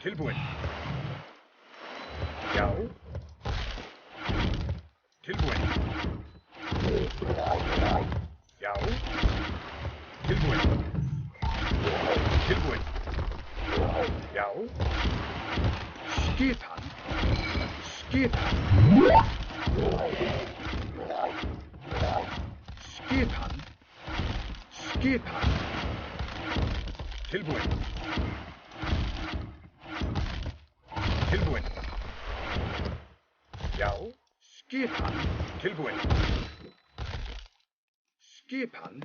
Tilbúin. Já. Tilbúin. Já. Tilbúin. Tilbúin. Já. Skipan. Skipan. Skipan. Skipan. Tilbúin. Tilbúin. Já. Skipan. Tilbúin. Skipan.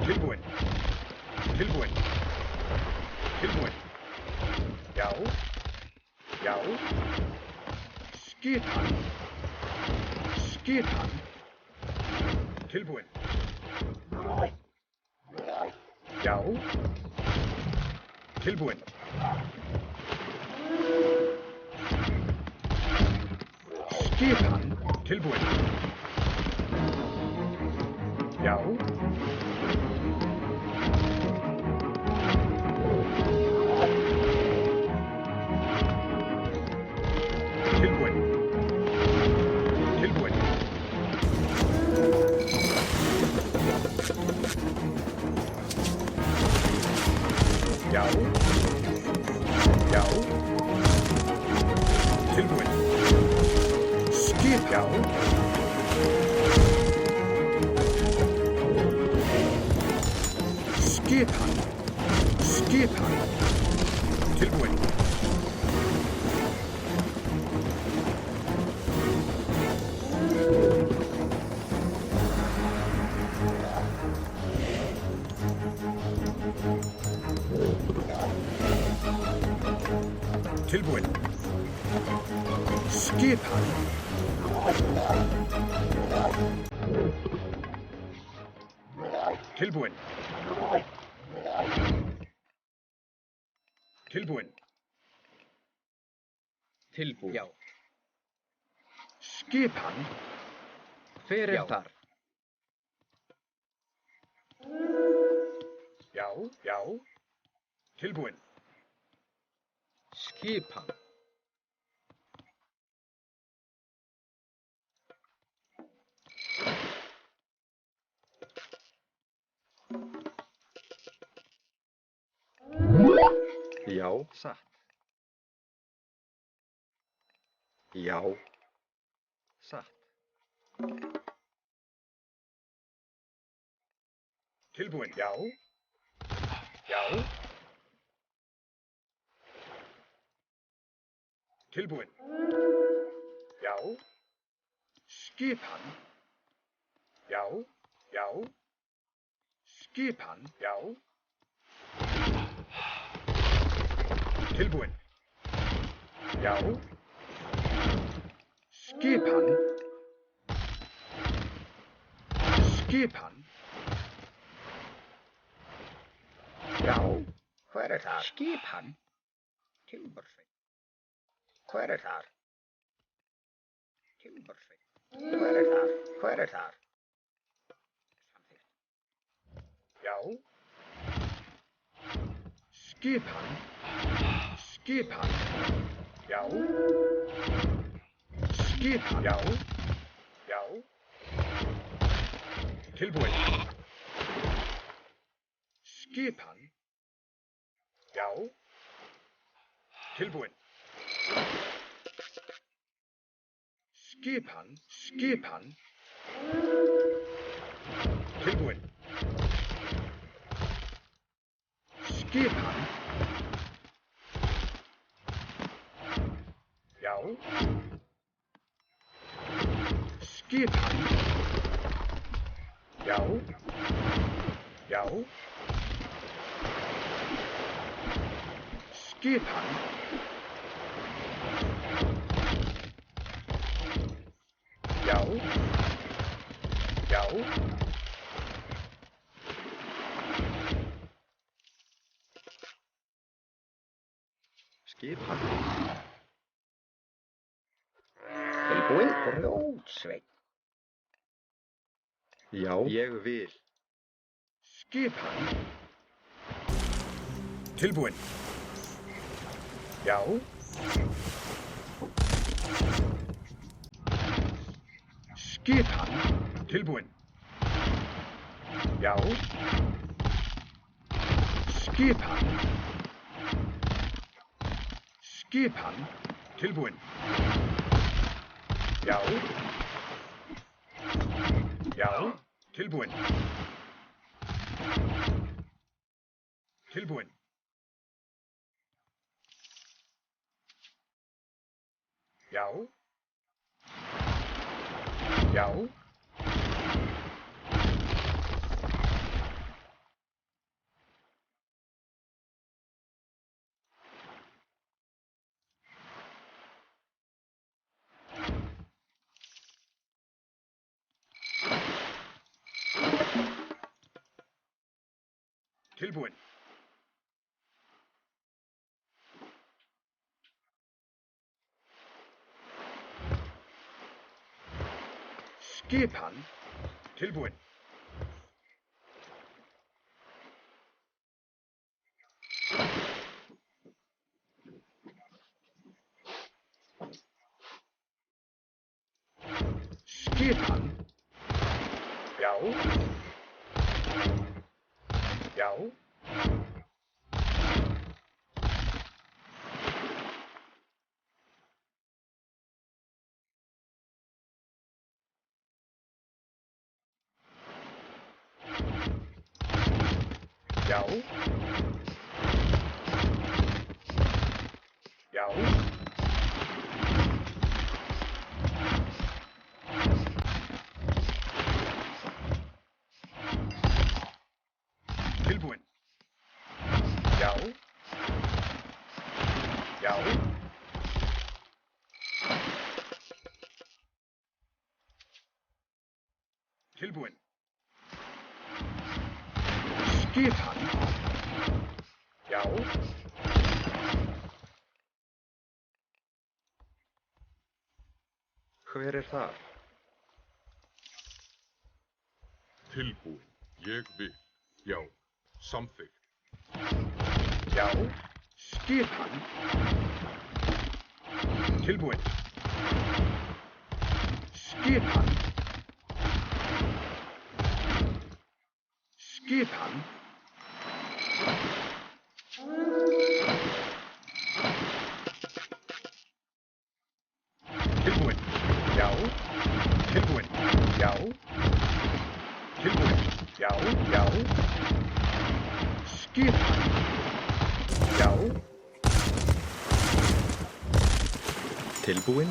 Tilbúin. Tilbúin. Tilbúin. Já. Já. Skipan. Skipan. Tilbúin. Já. Tilbúin. Skipan. Tilbúin. Já. Tilbúin. Tilbúin. Já. Já. Tilbúin. Skip. Já. Skipan. Skipan. Tilbúin. Tilbúin. Skipan. Tilbúin. Tilbúin. Tilbúin. Já. Skipan. Hver er Já. þar? Já. Já. Tilbúin. Skipan. Já, satt. Já, satt. Tilbúin, já. Já. Tilbúin. Já. Skipan. Já, já. Skipan, já. Tilbúin. Já. Skipan. Skipan. Já, hver þar? Skipan. Timbursveit. Hver þar? Timbursveit. Hver þar? Hver þar? Já. Skipan. Skipan. Já. Skipan. Já. Já. Tilbúin. Skipan. Já. Tilbúin. Skipan. Skipan. Tilbúin. Skipan. Já. Skipan. Já. Já. Skipan. Já. Já. Skipan. Tilbúin, grjótsveit. Já, ég vil. Skipan. Tilbúin. Já. Skipan. Tilbúin. Já. Skipan. Skipan. Tilbúin. Já. Já. Tilbúin. Tilbúin. Já. Já. Tilbúin. Skipan. Tilbúin. Skipan. Já. Já. Já. Já. Tilbúin. Já. Já. Tilbúin. Skipan. Já. Hver þar? Tilbúin. Ég vil. Já. Samþykkt. Já. Skipan. Tilbúin. Skipan. Skipan. Já, já. Skipan. Já. Tilbúin?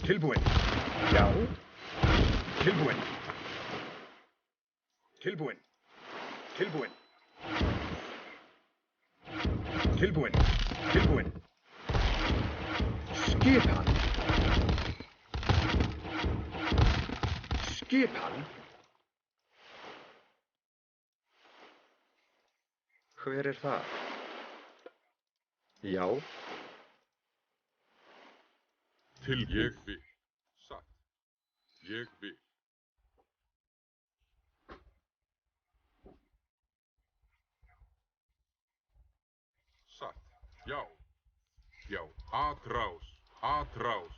Tilbúin. Já. Tilbúin. Tilbúin. Tilbúin. Tilbúin. Tilbúin. Skipan. Skipan. Hver er þar? Já. Ég vil. Satt. Ég vil. Satt. Já. Já. Atrás. Atrás.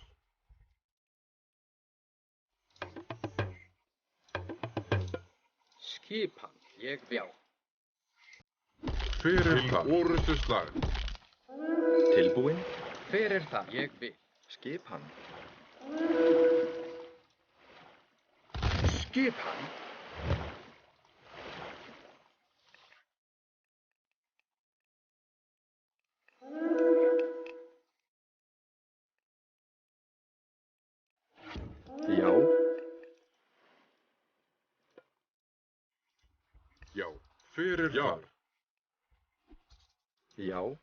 Skipan. Ég vil. Hver er það? Orustuslag. Tilbúin? Hver er það? Ég vil. Skipan. Skipan. Já. Já. Hver er þar? Já.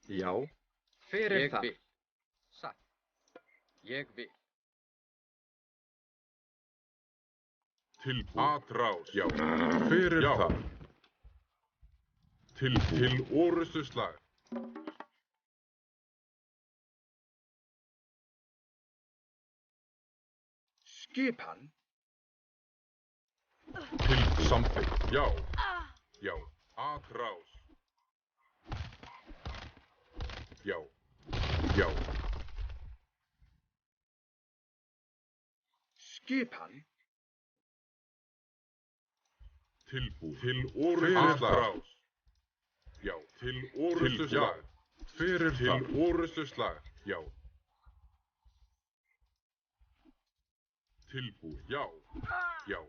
Já. Hver er það? Ég vil. Satt. Ég vil. Tilbúin. Atrás. Já. Hver er það? Tilbúin. Til orustuslag. Skipan. Til samþykkt. Já. Já. Atrás. Já. Já. Skipan. Tilbúin. Til orustuslag. Já. Til orustuslag. Hver er það? Til orustuslag. Já. Tilbúin. Já. Já.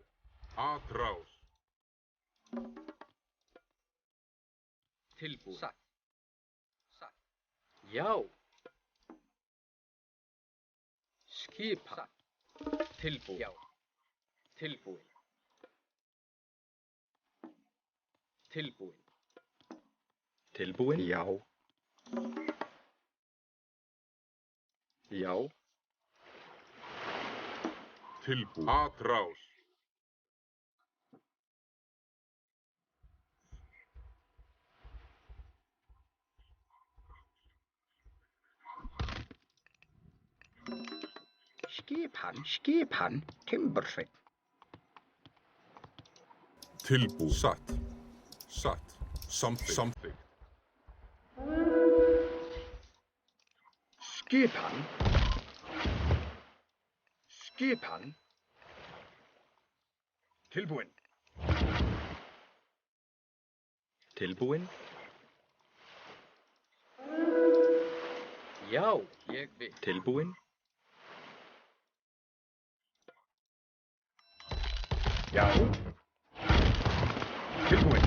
Atrás. Tilbúin. Satt. Satt. Já. Skipan. Satt. Tilbúin. Já. Tilbúin. Tilbúin. Tilbúin? Já. Já. Tilbúin. Atrás. Skipan, Timbersveinn. Tilbúin. Satt. Satt. Samþykkt. Skipan. Tilbúin. Tilbúin? Já, ég vil. Tilbúin? Já. Tilbúin.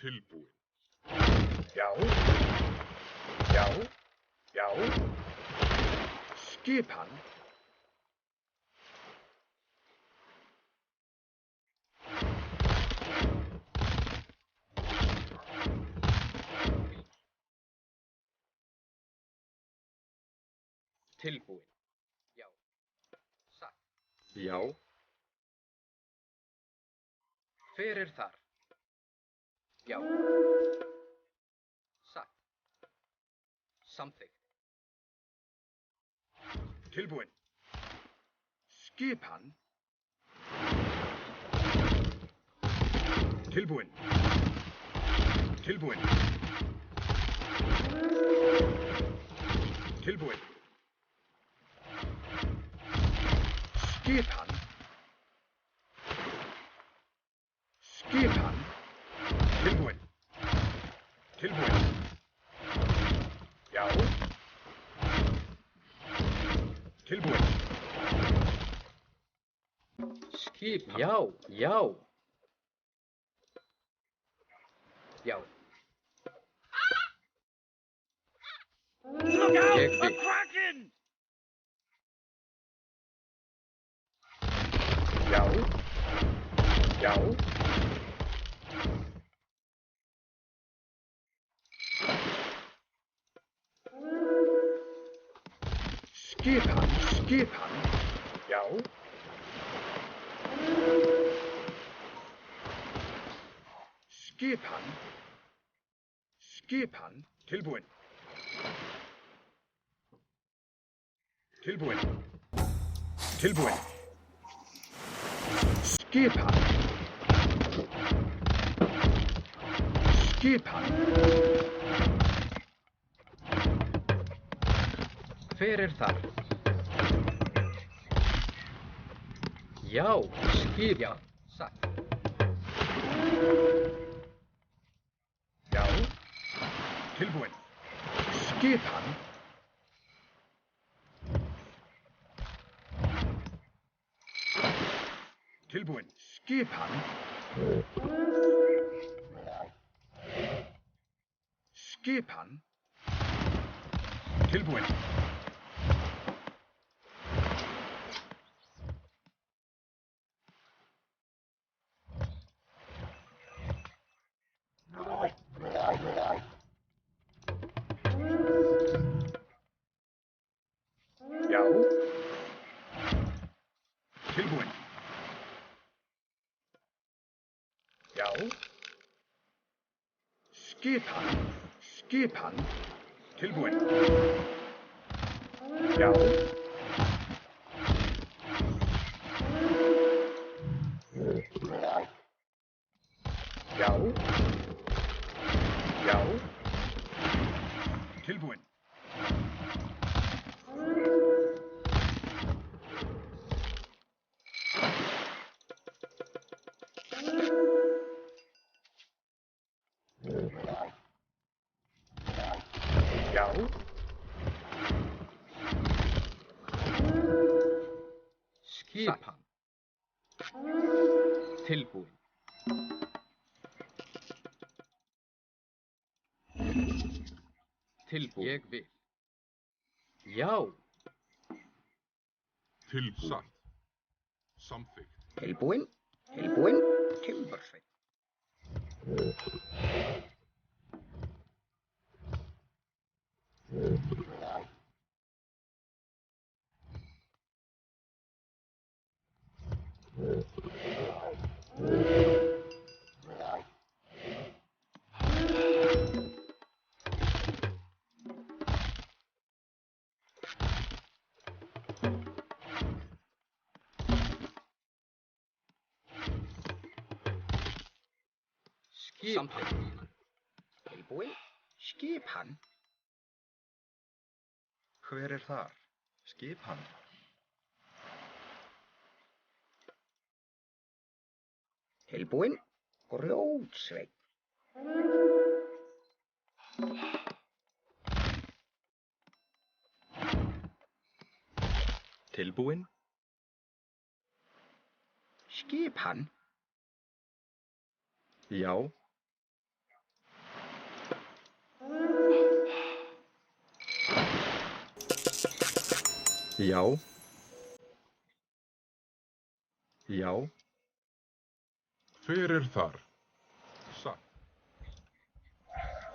Tilbúin. Já. Já. Já. Skipan. Tilbúin. Já. Satt. Já. Hver er þar? Já. Satt. Samþykkt. Tilbúin. Skipan. Tilbúin. Tilbúin. Tilbúin. Skipan. Skipan. Tilbúin. Tilbúin. Já. Tilbúin. Skipan. Já, já. Já. Look out! Ég A vil. kraken! Já. Já. Skipan. Skipan. Já. Skipan. Skipan. Tilbúin. Tilbúin. Tilbúin. Skipan. Skipan. Hver er þar? Já, skip. Já, satt. Já. Tilbúin. Skipan. Tilbúin. Skipan. Skipan. Tilbúin. Já. Tilbúin. Já. Skipan. Skipan. Tilbúin. Já. Já. Já. Tilbúin. Já. Skipan. Tilbúin. Tilbúin. Ég vil. Já. Tilbúin. Satt. Samþykkt. Tilbúin. Tilbúin. Timbursveit. Skipan. Tilbúin. Skipan. Hver er þar? Skipan. Tilbúin. Grjótsveit. Tilbúin. Skipan. Já. Já. Já. Hver er þar? Satt.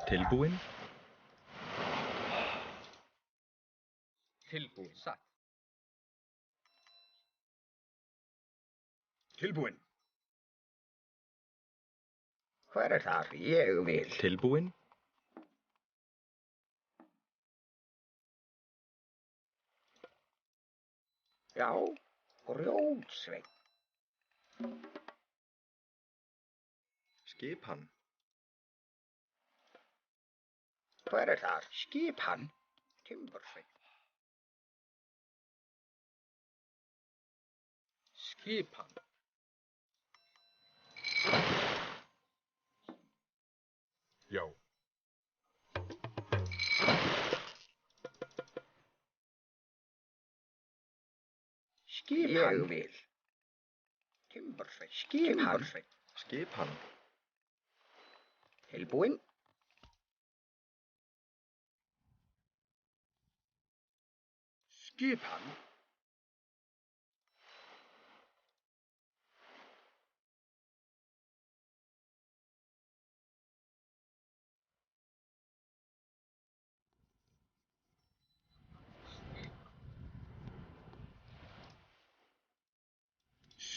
Tilbúin. Tilbúin. Satt. Tilbúin. Hver er þar? Ég vil. Tilbúin. Já. Grjótsveit. Skipan. Hver er þar? Skipan. Timbursveit. skipan. Já. Skipan. Ég vil. Timbersveit. Skipan. Skipan. Tilbúinn. Skipan.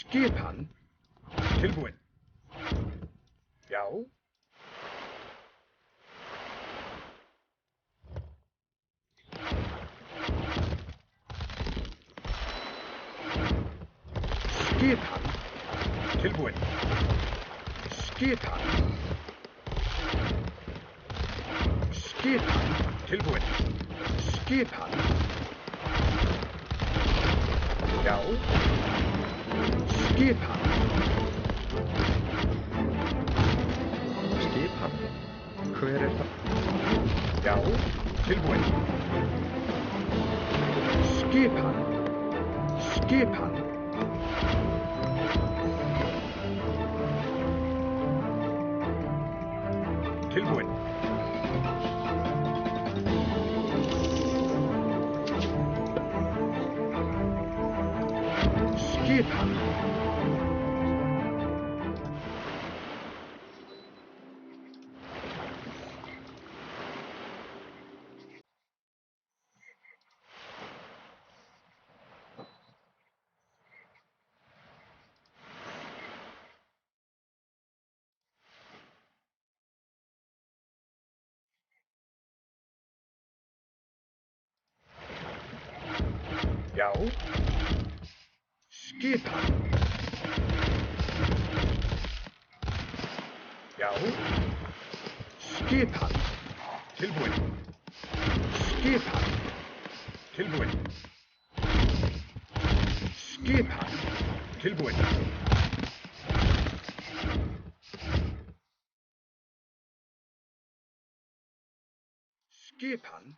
Skipan. Tilbúinn. Já. Skipan. Tilbúinn. Skipan. Skipan. Tilbúinn. Skipan. Já. Skipan. Skipan. Hver er það? Já. Tilbúinn. Skipan. Skipan. Tilbúinn. Skipan. Já. Skipan. Já. Skipan. Tilbúinn. Skipan. Tilbúinn. Skipan. Tilbúinn. Skipan.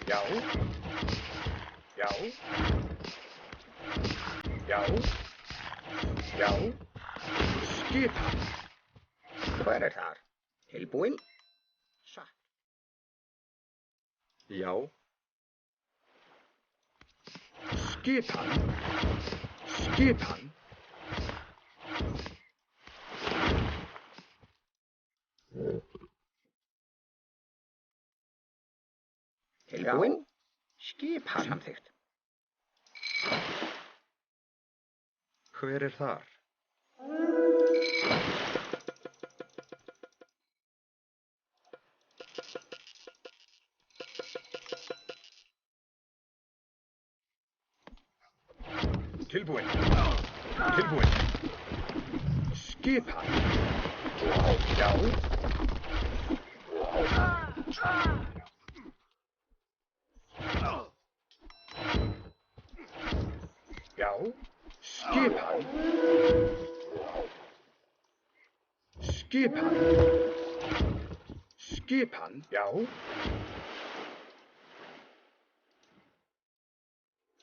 Já. Já. Já. Já. Skipan. Hver er þar? Tilbúinn? Satt. Já. Skipan. Skipan. Tilbúinn? Skipan. Samþykkt. Hver er þar? Tilbúinn. Tilbúinn. Skipan. Já. Já. Skipan. Skipan. Skipan. Já.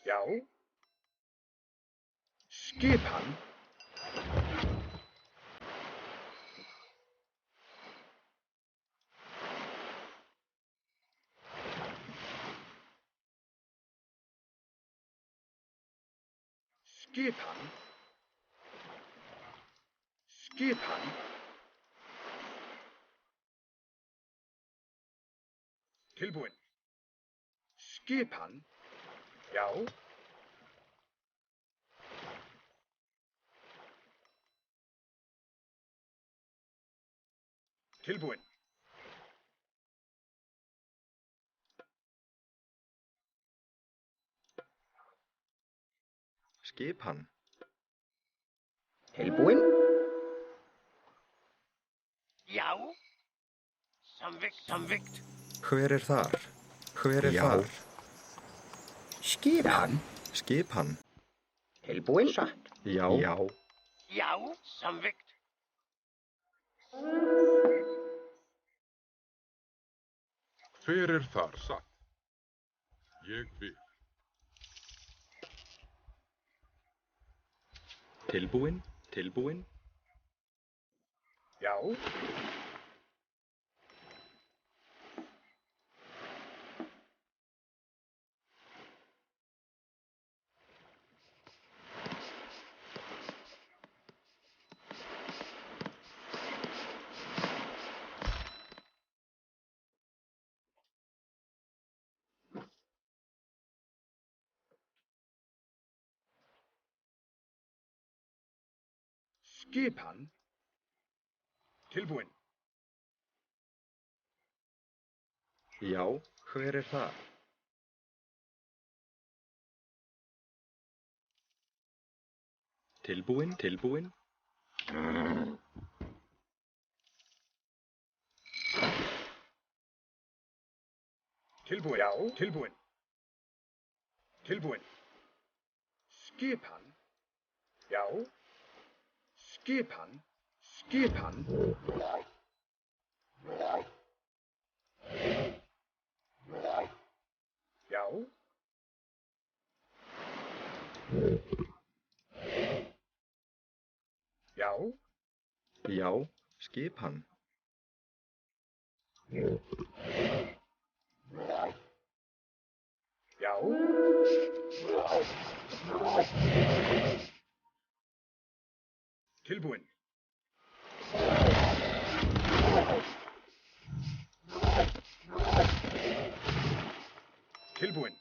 Já. Skipan. Skipan. Skipan. Tilbúinn. Skipan. Já. Tilbúinn. Skipan. Tilbúinn? Já. Samvikt. Hver er þar? Hver er þar? Skipan. Skipan. Tilbúin satt. Já. Já, samvikt. Hver er þar satt? Ég vil. Tilbúin. Já. Skipan. Tilbúin. Já. Hver er þar? Tilbúin. Tilbúin. Já. Tilbúin. Tilbúin. Skipan. Já. Skipan. Skipan. Já. Já. Já. Skipan. Já. Tilbúin. Tilbúin.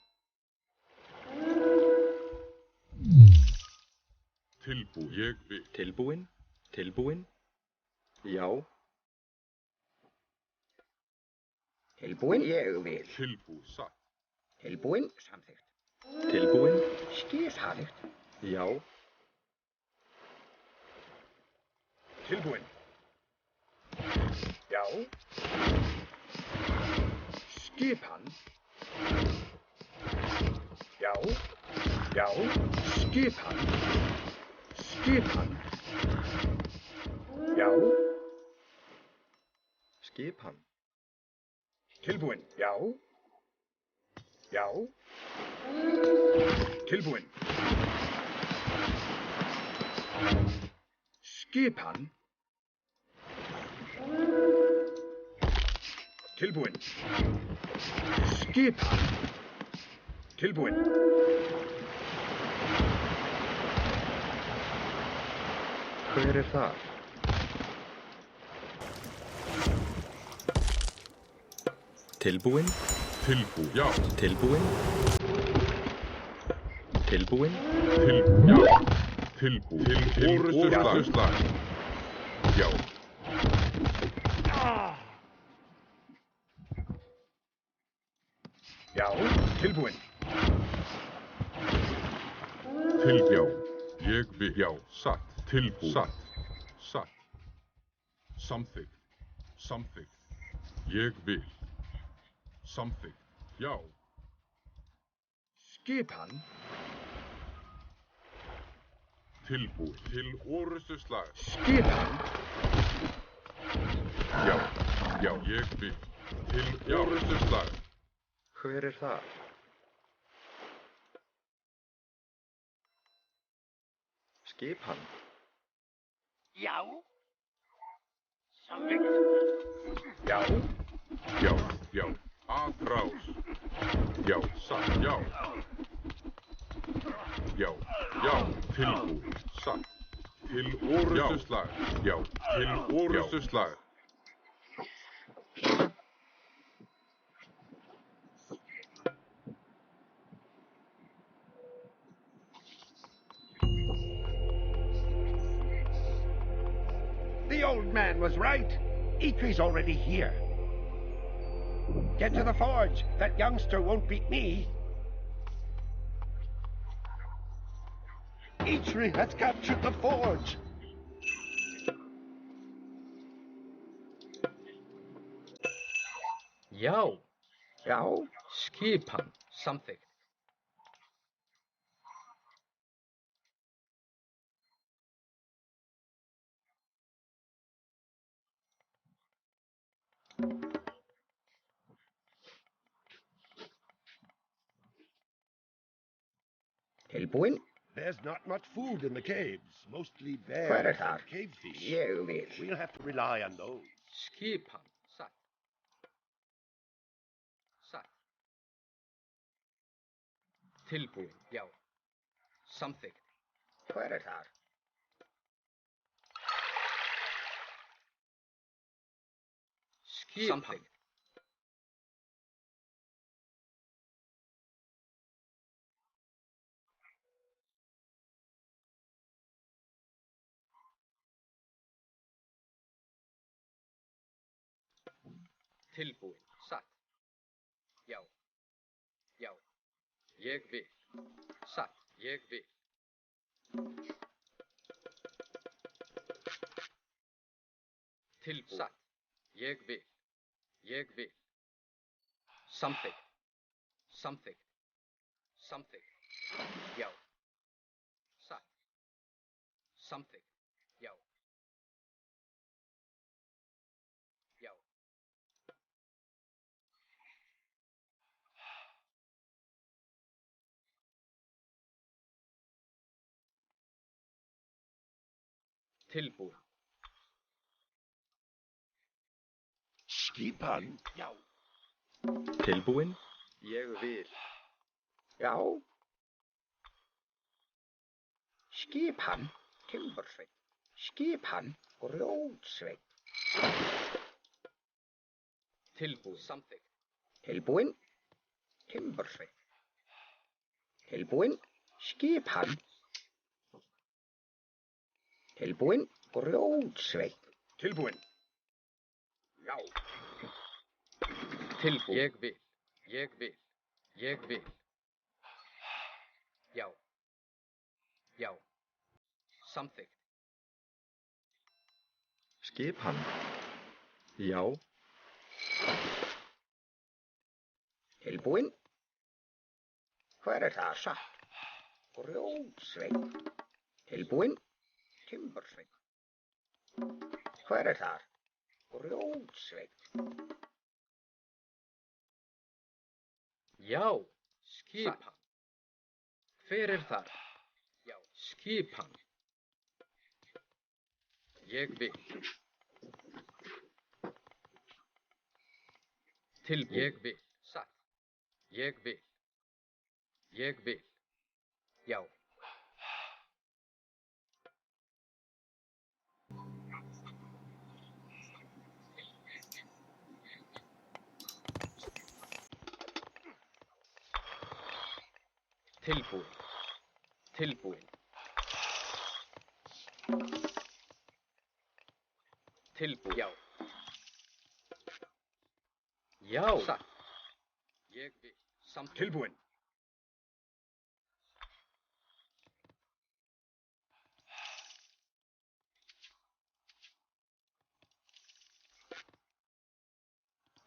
Ég vil. Tilbúin. Já. Tilbúin, ég vil. Satt. Tilbúin, samþykkt. Tilbúin. Samþykkt. Já. Tilbúin. Já. Skipan. Já. Já. Skipan. Skipan. Já. Skipan. Tilbúin. Já. Já. Tilbúin. Skipan. Tilbúin. Skipan. Tilbúin. Hver er þar? Tilbúin. Já. Tilbúin. Já. Orrustuslag. Já. Já. Tilbúin. Já. Ég vil. Já. Satt. Tilbúin. Satt. Samþykkt. Ég vil. Samþykkt. Já. Skipan. Tilbúin. Til orrustuslag. Skipan. Já. Ég vil. Til orrustuslag. Hver er þar? Skipan. Já. Samvikt. Já. Já. Atrás. Já. Satt. Já. Tilbúin. Satt. Til orrustuslag. Já. Til orrustuslag. The old man was right. Eitre's already here. Get to the forge. That youngster won't beat me. Eitre has captured the forge. Já. Já. Skipan. Samþykkt. Tilbúin. There's not much food in the caves, mostly Hver bears þar? and cavefish. Ég vil. We'll have to rely on those. Skipan. Satt. Satt. Tilbúin. Já. Samþykkt. Hver þar? Skipan. Samþykkt. Tilbúin. Satt. Já. Já. Ég vil. Satt. Ég vil. Tilbúin. Satt. Ég vil. Ég vil. Samþykkt. Samþykkt. Samþykkt. Já. Satt. Samþykkt. Já. Já. Tilbúin. Skipan. Já. Tilbúin? Ég vil. Já. Skipan. Timbursveit. Skipan. Grjótsveit. Tilbúin. Samþykkt. Tilbúin. Timbursveit. Tilbúin. Skipan. Tilbúin. Grjótsveit. Tilbúin. Já. Tilbúin. Ég vil. Ég vil. Ég vil. Já. Já. Samþykkt. Skipan. Já. Tilbúin. Hver það satt? Grjótsveit. Tilbúin. Timbursveit. Hver þar? Grjótsveit. Já. Skipan. Hver þar? Já. Skipan. Ég vil. Tilbúin. Ég vil. Satt. Ég vil. Ég vil. Já. Tilbúin. Tilbúin. Tilbúin. Já. Já. Satt. Ég vil. Samt. Tilbúin.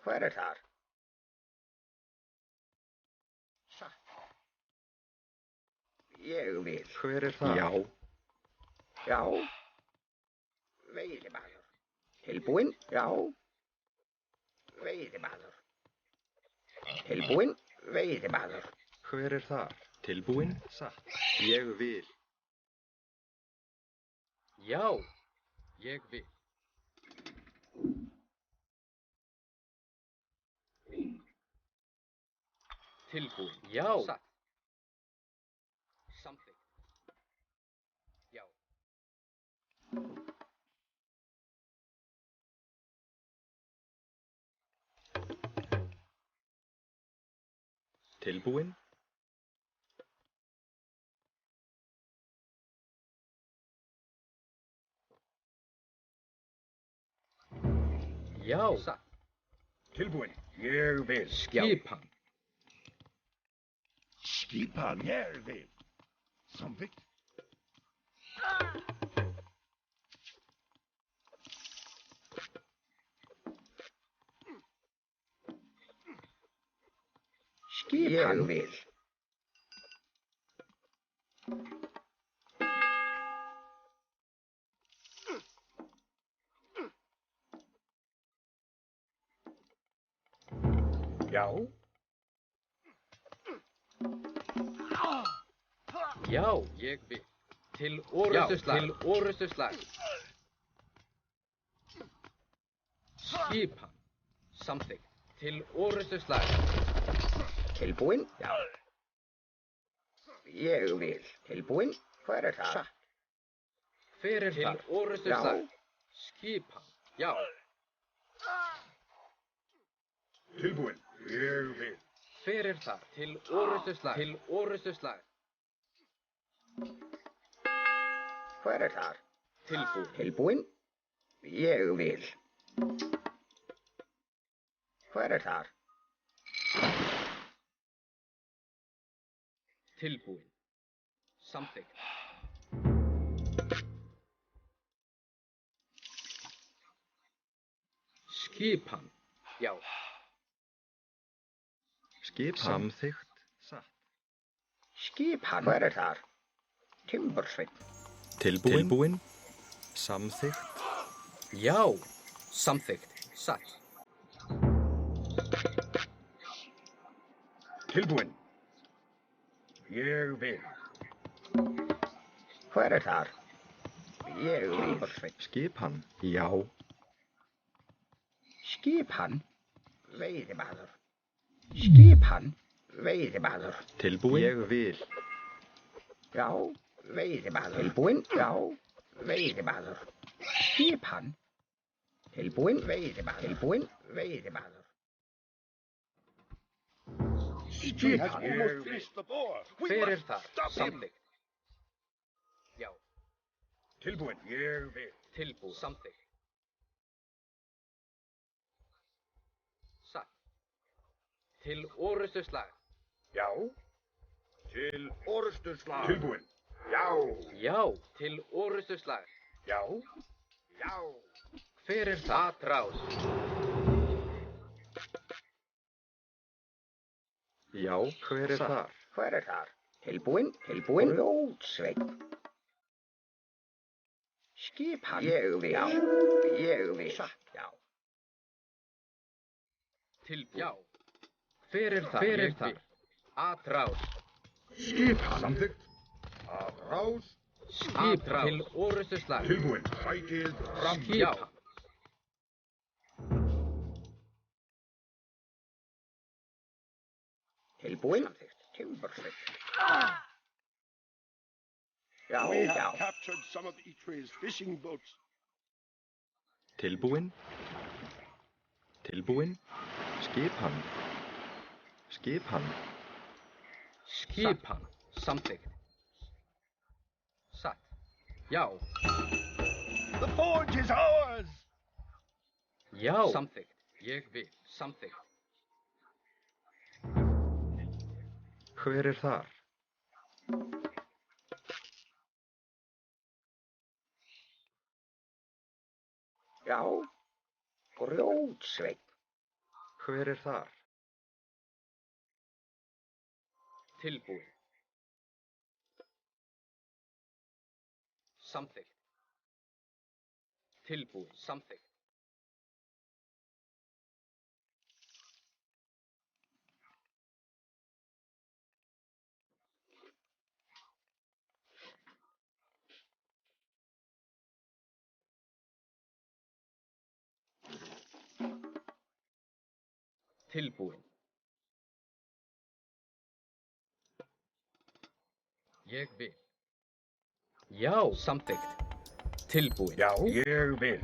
Hver þar? Satt. Ég vil. Hver það? Já. Já. Veiðimaður. Tilbúin. Já. Veiðimaður. Tilbúin. Veiðimaður. Hver þar? Tilbúin? Satt. Ég vil. Já. Ég vil. Tilbúin. Já. Satt. Samþykkt. Já. Tilbúin? Já. Satt. Tilbúin. Ég vil. Skipan. Skipan. Ég vil. Samþykkt. Skipan. Ég vil. Já. Já, ég vil. Til orrustuslag. Til orrustuslag. Skipan. Samþykkt. Til orrustuslag. Tilbúin? Já. Ég vil. Tilbúin? Hver það? Satt. Hver það? Til orrustuslag. Skipan. Já. Tilbúin? Ég vil. Hver það? Til orrustuslag. Til orrustuslag. Hver það? Tilbúin. Tilbúin? Ég vil. Hver það? Tilbúin. Samþykkt. Skipan. Já. Skipan. Samþykkt. Satt. Skipan. Hver það? Timbursveinn. Tilbúin. Samþykkt. Já. Samþykkt. Satt. Tilbúin. Ég vil. Hver það? Ég vil. Skipan. Já. Skipan. Veiðimaður. Skipan. Veiðimaður. Tilbúin. Ég vil. Já. Veiðimaður. Tilbúin. Já. Veiðimaður. Skipan. Tilbúin. Veiðimaður. Tilbúin. Veiðimaður. Skipan. Hver það? Samþykkt. Já. Tilbúin. Ég vil. Tilbúin. Samþykkt. Satt. Til orrustuslag. Já. Til orrustuslag. Tilbúin. Já. Já. Til orrustuslag. Já. Já. Hver það? Atrás. Já, hver þar? Hver þar? Tilbúin. Tilbúin. Ljótsveinn. Skipan. Ég vil. Já. Ég vil. Satt. Já. Tilbúin. Já. Hver það? Hver það? Atrás. Skipan. Samþykkt. Atrás. Skipan. Til orrustuslag. Tilbúin. Sætið fram. Skipan. Tilbúin. Timbursveinn. Já, We have já. captured some of Ytre's fishing boats. Tilbúin. Tilbúin. Skipan. Skipan. Skipan. Samþykkt. Satt. Já. The forge is ours! Já. Samþykkt. Ég vil. Samþykkt. Hver þar? Já. Grjótsveinn. Hver þar? Tilbúin. Samþykkt. Tilbúin. Samþykkt. Tilbúin. Ég vil. Já. Samþykkt. Tilbúin. Já. Ég vil.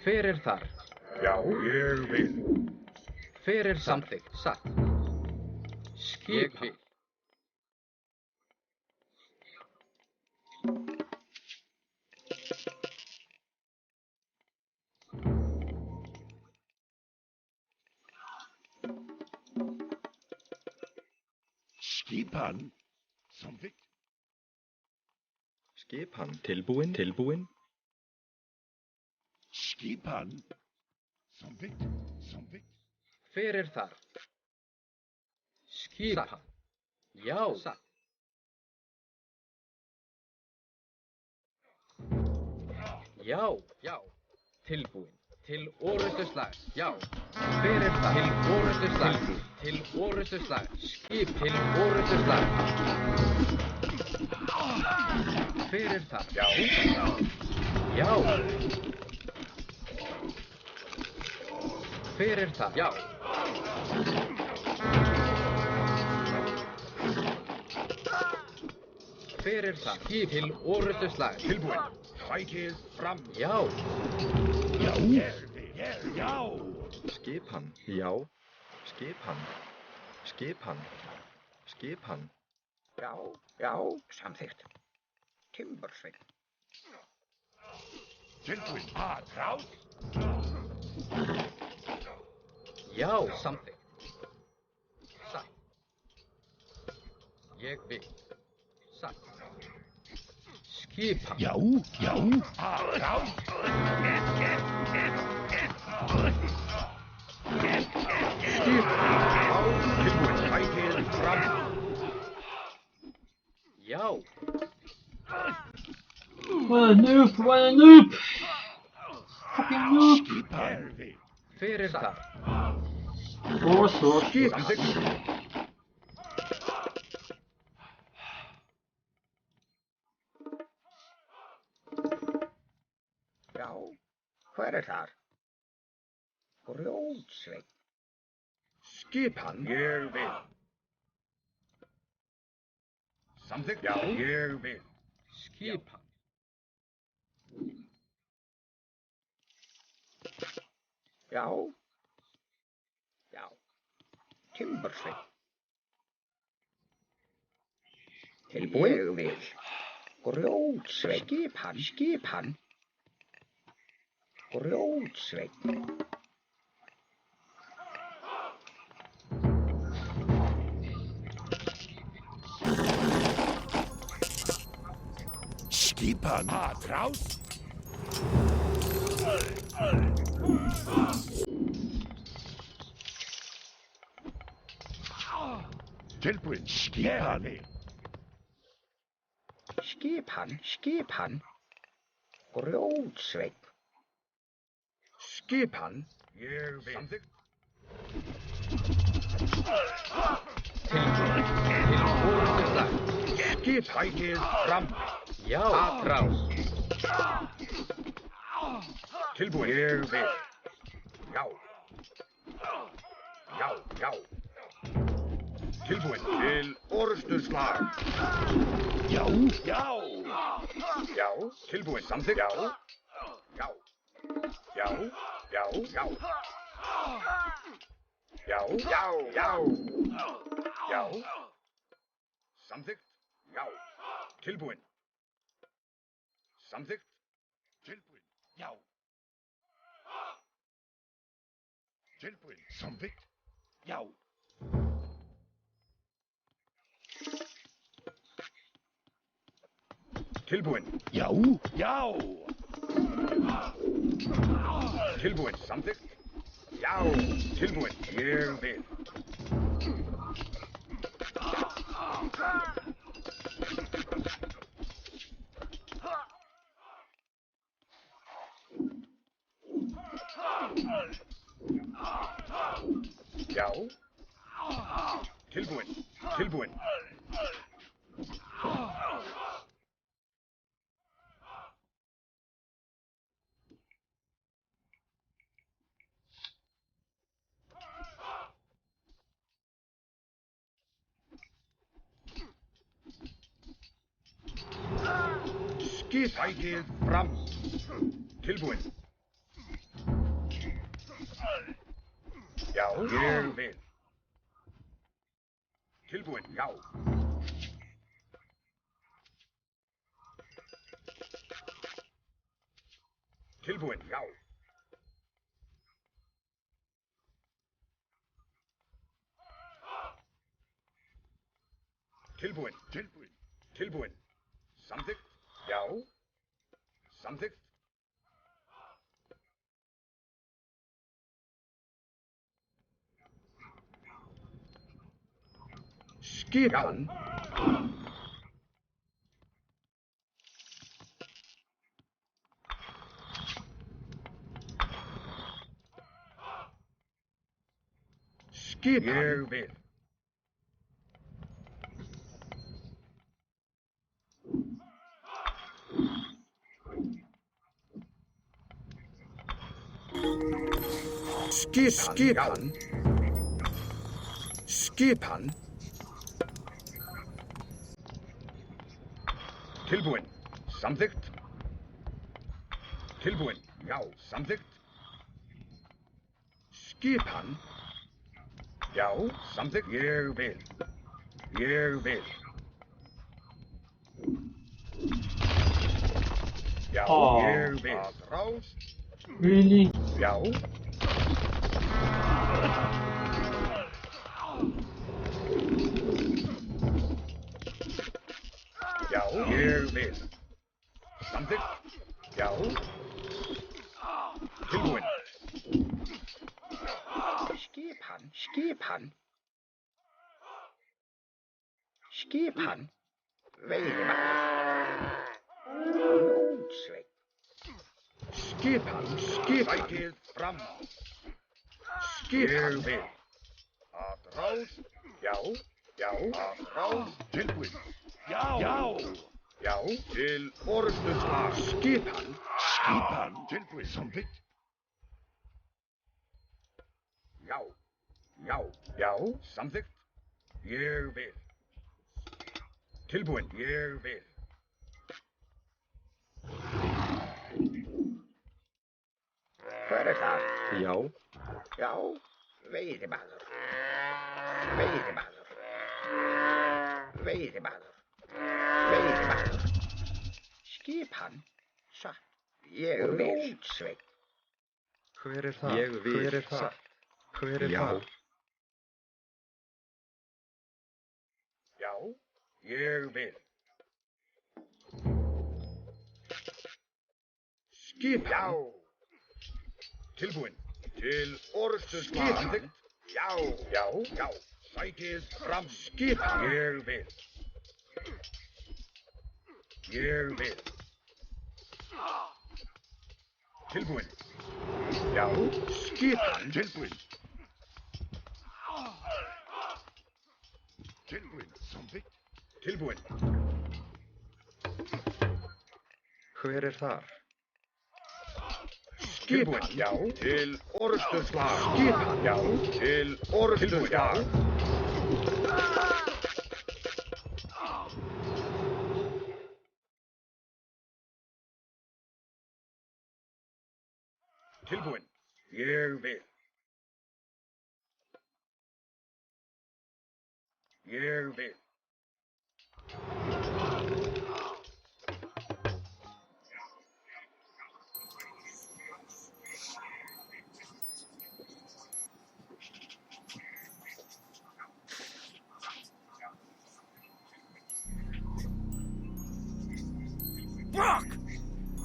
Hver þar? Já. Ég vil. Hver samþykkt? Satt. Ég vil. Skipan. Samþykkt. Skipan. Tilbúin. Tilbúin. Skipan. Samþykkt. Samþykkt. Hver þar? skipan, já, satt. Já, já, tilbúin, til orrustuslag, já. Hver er það? Til orrustuslag, til orrustuslag, skip til orrustuslag. Hver er það? Já, já. Hver er það? Já. Hver er það? Skip til orrustuslag. Tilbúin. Sækið fram. Já. Já. Já. Skipan, já. Skipan. Skipan. Skipan. Já, já, samþykkt. Timbursveinn. Tilbúin. Ráð. Já, samþykkt. Satt. Ég vil. Satt. Skipan. Já, já. Ráð. Tilbúin. Sækið fram. Já. What a noob, what a noob! Fucking noob! Hver er það? Samþykkt. Já, hver er þar? Grjótsveinn. Skipan. Ég vil. Samþykkt. Já, ég vil. Skipan. Já. Já. Timbursveinn. Tilbúin. Ég vil. Grjótsveinn. Skipan. Grjótsveinn. Skipan. Ráð. Tilbúin. Skipan. Grjótsveinn. Skipan. Ég vil. Samþykkt. Tilbúin. Til orrustuslag. Skip. Sækið fram. Já. Atrás. Tilbúin. Ég vil. Já. Já, já. Tilbúin. Til orrustuslag. Já, já. Já. Tilbúin. Samþykkt. Já. Já. Já. Já. Já. Já. Já. Já. Já. Samþykkt. Já. Tilbúin. Samþykkt. Tilbúin. Já. Tilbúin. Samþykkt. Já. Tilbúin. Já. Já. Tilbúin. Samþykkt. Já. Tilbúin. Ég vil. Já. Tilbúin. Sækið fram. Tilbúin. Já, ég vil. Tilbúin, já. Tilbúin, já. Tilbúin. Tilbúin. Samþykkt. Já. Samþykkt. Skipan. Skipan. Ég vil. Skipan. Skipan. Tilbúin. Samþykkt. Tilbúin. Já, samþykkt. Skipan. Já, samþykkt. Ég vil. Ég vil. Já, Oh. ég vil. Rás. Really? Já. Já, ég vil. Samþykkt. Já. Tilbúin. Skipan, skipan. Skipan. Veiðimaður. Útsveit. Skipan, skipan. Sækið fram. Skipan. Ég vil. Að rás. Já, já. Að rás. Tilbúin. Já. Já. Já. Til forustu slag. Skipan. Skipan. Tilbúin. Samþykkt. Já. Já. Já. Samþykkt. Ég vil. Tilbúin. Ég vil. Hver það? Já. Já. Veiðimaður. Veiðimaður. Veiðimaður. Veiðimaður. Skipan. Satt. Ég vil. Útsveit. Hver er það? Ég vil. Hver er það? Hver er Já. það? Já. Ég vil. Skipan. Já. Tilbúin. Til orustu skipan. Já. Já. Já. Sækið fram. Skipan. Ég vil. Ég vil. Tilbúin. Já. Skipan. Tilbúin. Tilbúin. Samþykkt. Tilbúin. Hver er þar? Skipan. Já. Til orustu slag. Skipan. Já. Til orustu slag. Tilbúin. Ég vil. Ég vil. Brock!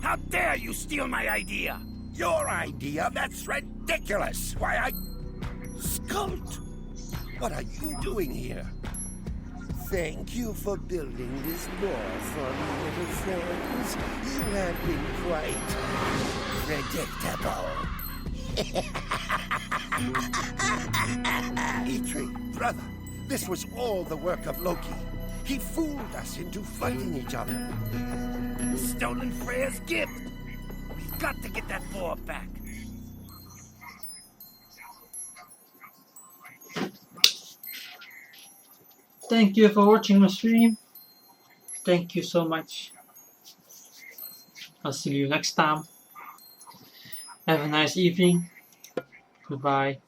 How dare you steal my idea? Your idea? That's ridiculous. Why, Scout! What are you doing here? Thank you for building this door for me, little friends. You have been quite predictable. Eitri, brother, this was all the work of Loki. He fooled us into fighting each other. Stolen Freya's gift. We've got to get that boar back. Thank you for watching my stream. Thank you so much. I'll see you next time. Have a nice evening. Goodbye.